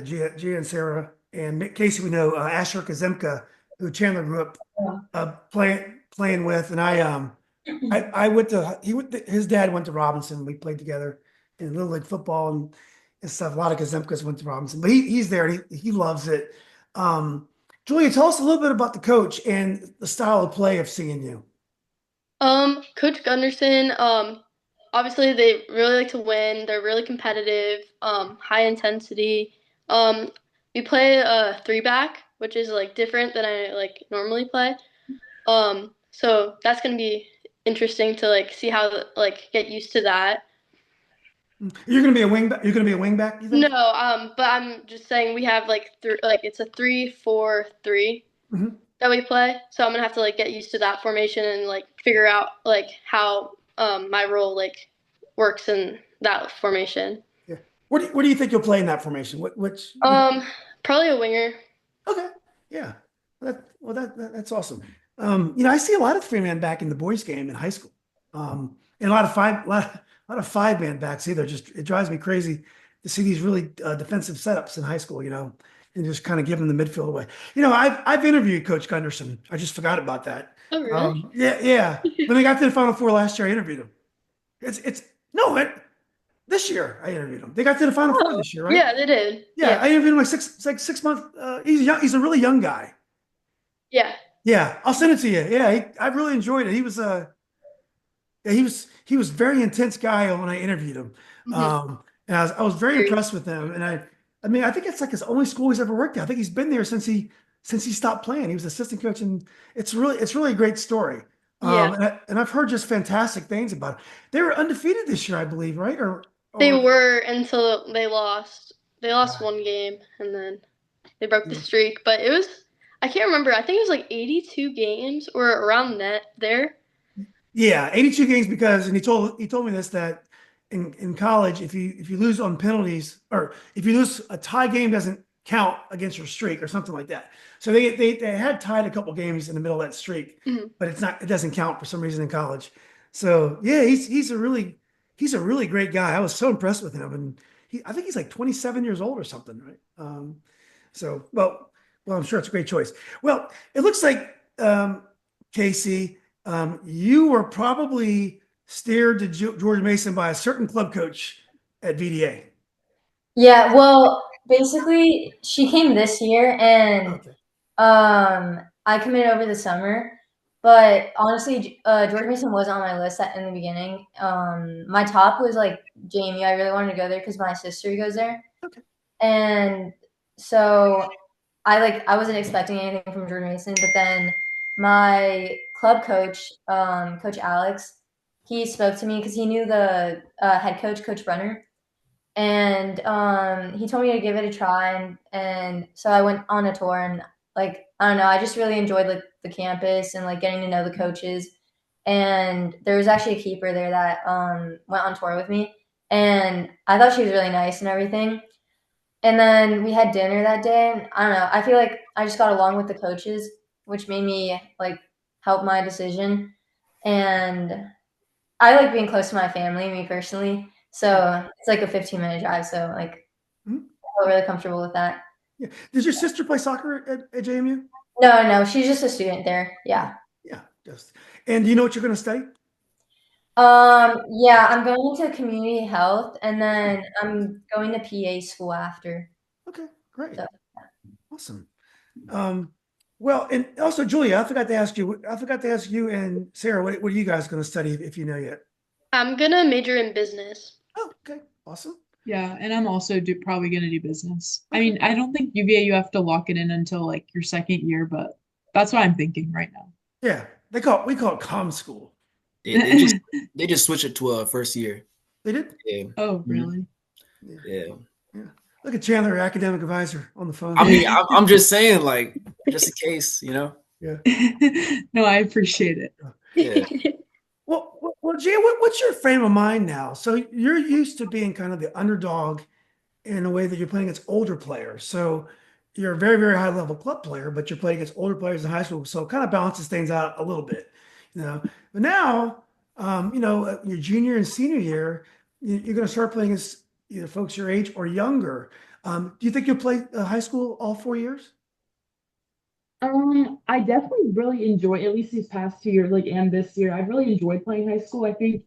Gia and Sarah and Casey we know Asher Kazemka, who Chandler grew up playing with, and I went to his dad went to Robinson. We played together in Little League football and stuff. A lot of Kazemkas went to Robinson, but he's there and he loves it. Um, Julia, tell us a little bit about the coach and the style of play of CNU. Coach Gunderson, obviously they really like to win. They're really competitive, high intensity. Um, we play a three back, which is like different than I like normally play. So that's gonna be interesting to like see how like get used to that. You're going to be a wing back. You're going to be a wing back, you No, think? but I'm just saying we have like like it's a 3-4-3 Mhm. that we play. So I'm gonna have to like get used to that formation and like figure out like how my role like works in that formation. Yeah. What do you think you'll play in that formation? Which? Um, Probably a winger. Okay. Yeah. That's awesome. I see a lot of three-man back in the boys' game in high school. And a lot of five-man backs either. Just it drives me crazy to see these really defensive setups in high school, and just kind of giving the midfield away. I've interviewed Coach Gunderson. I just forgot about that. Oh, really? Yeah. When they got to the Final Four last year, I interviewed him. It's no, this year I interviewed him. They got to the Final Four Oh, this year, right? yeah, they did. Yeah, Yeah, I interviewed him like 6 months. He's young. He's a really young guy. yeah. Yeah, I'll send it to you. Yeah, I really enjoyed it. Yeah, he was very intense guy when I interviewed him. Hmm. And I was very impressed with him. And I mean, I think it's like his only school he's ever worked at. I think he's been there since he stopped playing. He was assistant coach, and it's really a great story. Yeah, And I've heard just fantastic things about it. They were undefeated this year, I believe, right? they Or were until they lost. They lost one game and then they broke the streak. But it was I can't remember. I think it was like 82 games or around that there. Yeah, 82 games because, and he told me this, that in college, if you lose on penalties, or if you lose, a tie game doesn't count against your streak or something like that. So they had tied a couple games in the middle of that streak, Mhm. but it doesn't count for some reason in college. So yeah, he's a really great guy. I was so impressed with him, and I think he's like 27 years old or something, right? So well, I'm sure it's a great choice. Well, it looks like, Kasey, you were probably steered to George Mason by a certain club coach at VDA. Yeah, well, basically, she came this year, and Okay. I committed over the summer. But honestly, George Mason was on my list in the beginning. My top was like JMU. I really wanted to go there because my sister goes there, Okay. and so I wasn't expecting anything from George Mason. But then my club coach, Coach Alex, he spoke to me because he knew the head coach, Coach Brenner, and he told me to give it a try, and so I went on a tour, and like I don't know, I just really enjoyed like the campus and like getting to know the coaches. And there was actually a keeper there that went on tour with me, and I thought she was really nice and everything. And then we had dinner that day, and I don't know, I feel like I just got along with the coaches, which made me like help my decision. And I like being close to my family, me personally. So it's like a 15-minute drive. So like Mhm. I feel really comfortable with that. Yeah. Does your sister play soccer at JMU? No, she's just a student there. Yeah. Yeah. Yeah. Just. And do you know what you're going to study? Yeah, I'm going into community health, and then I'm going to PA school after. Okay. Great. So Awesome. Um, well, and also Julia, I forgot to ask you. I forgot to ask you and Sarah. What are you guys going to study if you know yet? I'm gonna major in business. Oh, okay. Awesome. Yeah, and I'm also probably gonna do business. I Okay. mean, I don't think UVA you have to lock it in until like your second year, but that's what I'm thinking right now. Yeah. We call it com school. They just switch it to a first year. They did? Yeah. Oh, really? Yeah. Yeah. Look at Chandler, academic advisor, on the phone. I mean, I'm just saying, like, just in case, Yeah. No, I appreciate it. Yeah. Well, Gia, what's your frame of mind now? So you're used to being kind of the underdog in a way that you're playing against older players. So you're a very, very high level club player, but you're playing against older players in high school. So it kind of balances things out a little bit, you know. But now, your junior and senior year, you're going to start playing against either folks your age or younger. Do you think you'll play high school all 4 years? I definitely really enjoy, at least these past 2 years, like, and this year, I've really enjoyed playing high school. I think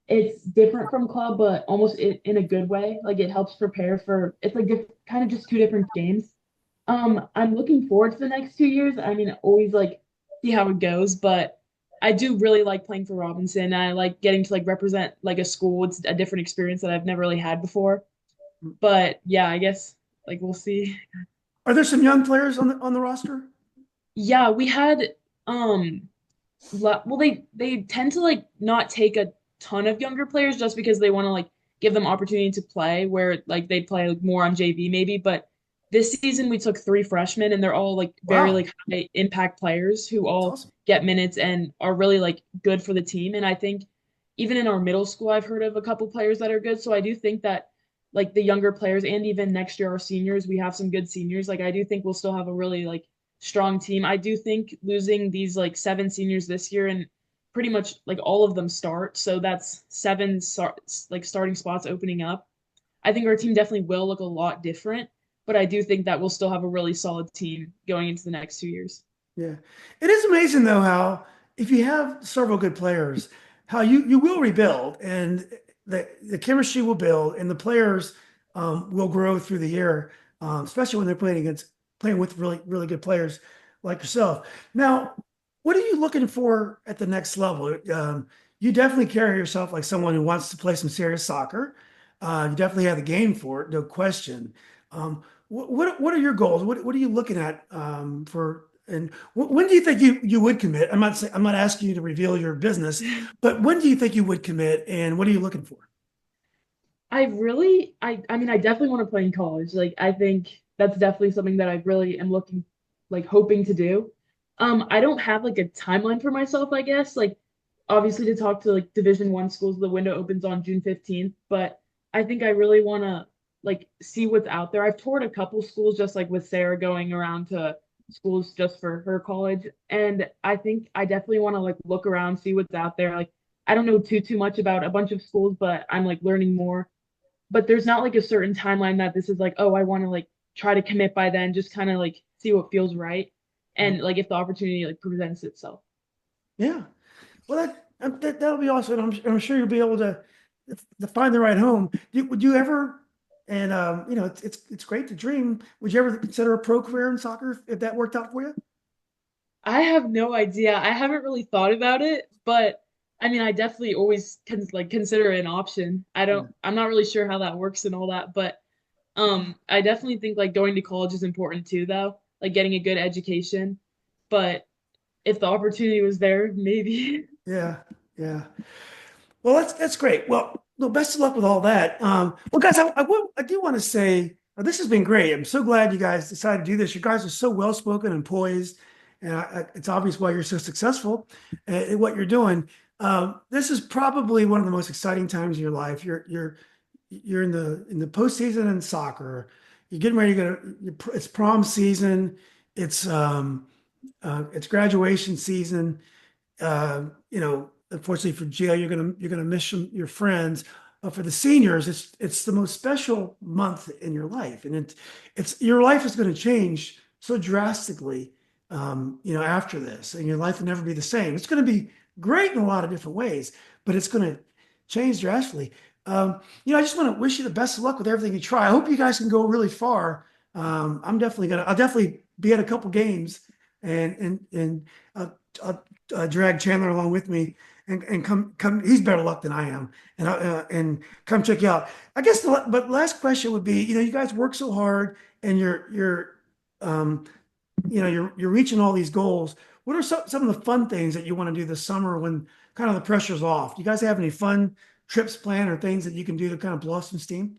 it's different from club, but almost in a good way. Like, it helps prepare for, it's like kind of just two different games. I'm looking forward to the next 2 years. I mean, always like see how it goes, but I do really like playing for Robinson. I like getting to like represent like a school. It's a different experience that I've never really had before. But yeah, I guess like we'll see. Are there some young players on the roster? Yeah, we had um well they tend to like not take a ton of younger players just because they want to like give them opportunity to play where like they play like, more on JV maybe, but this season we took 3 freshmen and they're all like very Wow, like high impact players who that's all awesome. get minutes and are really like good for the team. And I think even in our middle school I've heard of a couple players that are good. So I do think that like the younger players and even next year our seniors, we have some good seniors. Like I do think we'll still have a really like strong team. I do think losing these like 7 seniors this year and pretty much like all of them start, so that's like starting spots opening up. I think our team definitely will look a lot different, but I do think that we'll still have a really solid team going into the next 2 years. Yeah. It is amazing though how if you have several good players, how you will rebuild and the chemistry will build and the players will grow through the year, especially when they're playing with really good players like yourself. Now, what are you looking for at the next level? You definitely carry yourself like someone who wants to play some serious soccer. You definitely have the game for it, no question. What are your goals? What are you looking at for? And when do you think you would commit? I'm not asking you to reveal your business, but when do you think you would commit, and what are you looking for? I mean I definitely want to play in college. Like I think that's definitely something that I really am looking like hoping to do. I don't have like a timeline for myself, I guess. Like obviously to talk to like Division 1 schools, the window opens on June 15th, but I think I really want to like see what's out there. I've toured a couple schools just like with Sarah going around to schools just for her college, and I think I definitely want to like look around, see what's out there. Like I don't know too much about a bunch of schools, but I'm like learning more, but there's not like a certain timeline that this is like, oh, I want to like try to commit by then, just kind of like see what feels right. And like if the opportunity like presents itself. Yeah, well, that'll be awesome. I'm sure you'll be able to find the right home. Would you ever? And it's great to dream. Would you ever consider a pro career in soccer if that worked out for you? I have no idea. I haven't really thought about it, but I mean, I definitely always can like consider it an option. I'm not really sure how that works and all that, but I definitely think like going to college is important too, though, like getting a good education. But if the opportunity was there, maybe. Yeah, yeah. Well, that's great. Well, best of luck with all that. Well, guys, I do want to say this has been great. I'm so glad you guys decided to do this. You guys are so well spoken and poised, and it's obvious why you're so successful at what you're doing. This is probably one of the most exciting times of your life. You're in the postseason in soccer. You're getting ready to it's prom season. It's it's graduation season. Unfortunately for Gia, you're gonna miss your friends. For the seniors, it's the most special month in your life, and it's your life is going to change so drastically. After this, and your life will never be the same. It's going to be great in a lot of different ways, but it's going to change drastically. I just want to wish you the best of luck with everything you try. I hope you guys can go really far. I'll definitely be at a couple games and drag Chandler along with me and come. He's better luck than I am, and come check you out. I guess but last question would be, you guys work so hard and um, you're reaching all these goals. What are some of the fun things that you want to do this summer when kind of the pressure's off? Do you guys have any fun trips planned or things that you can do to kind of blow off some steam?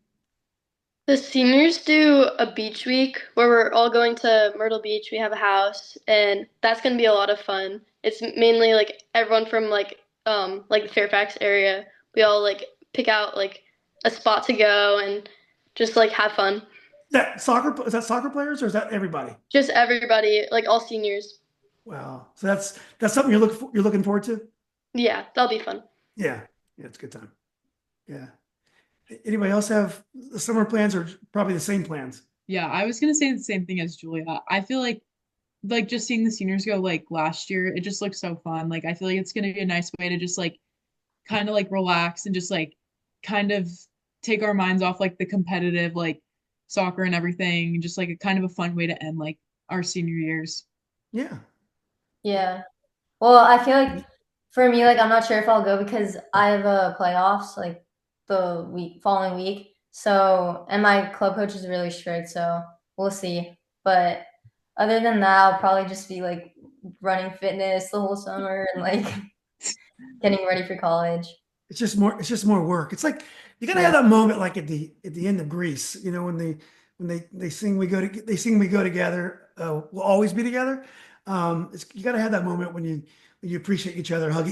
The seniors do a beach week where we're all going to Myrtle Beach. We have a house, and that's going to be a lot of fun. It's mainly like everyone from like the Fairfax area. We all like pick out like a spot to go and just like have fun. Is that soccer players or is that everybody? Just everybody, like all seniors. Wow. So that's something you're looking forward to? Yeah, that'll be fun. Yeah. Yeah, it's a good time. Yeah. Anybody else have the summer plans or probably the same plans? Yeah, I was gonna say the same thing as Julia. I feel like just seeing the seniors go like last year, it just looks so fun. Like I feel like it's gonna be a nice way to just like kind of like relax and just like kind of take our minds off like the competitive like soccer and everything, just like a kind of a fun way to end like our senior years. Yeah. Yeah. Well, I feel like for me, like I'm not sure if I'll go because I have playoffs like the following week. So, and my club coach is really strict, so we'll see. But other than that, I'll probably just be like running fitness the whole summer and like getting ready for college. It's just more work. It's like you gotta Yeah. have that moment like at the end of Greece, when they sing we go together, we'll always be together. You gotta have that moment when you appreciate each other, hug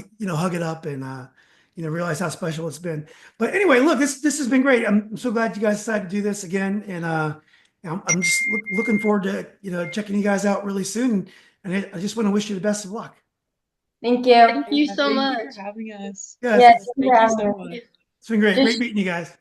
it up and realize how special it's been. But anyway, look, this has been great. I'm so glad you guys decided to do this again. And I'm just looking forward to checking you guys out really soon. And I just want to wish you the best of luck. Thank you. Thank you so Thank much. you for having us. Guys, Yeah, it's thank you for Thank you having so me. much. been great. Just Great meeting you guys.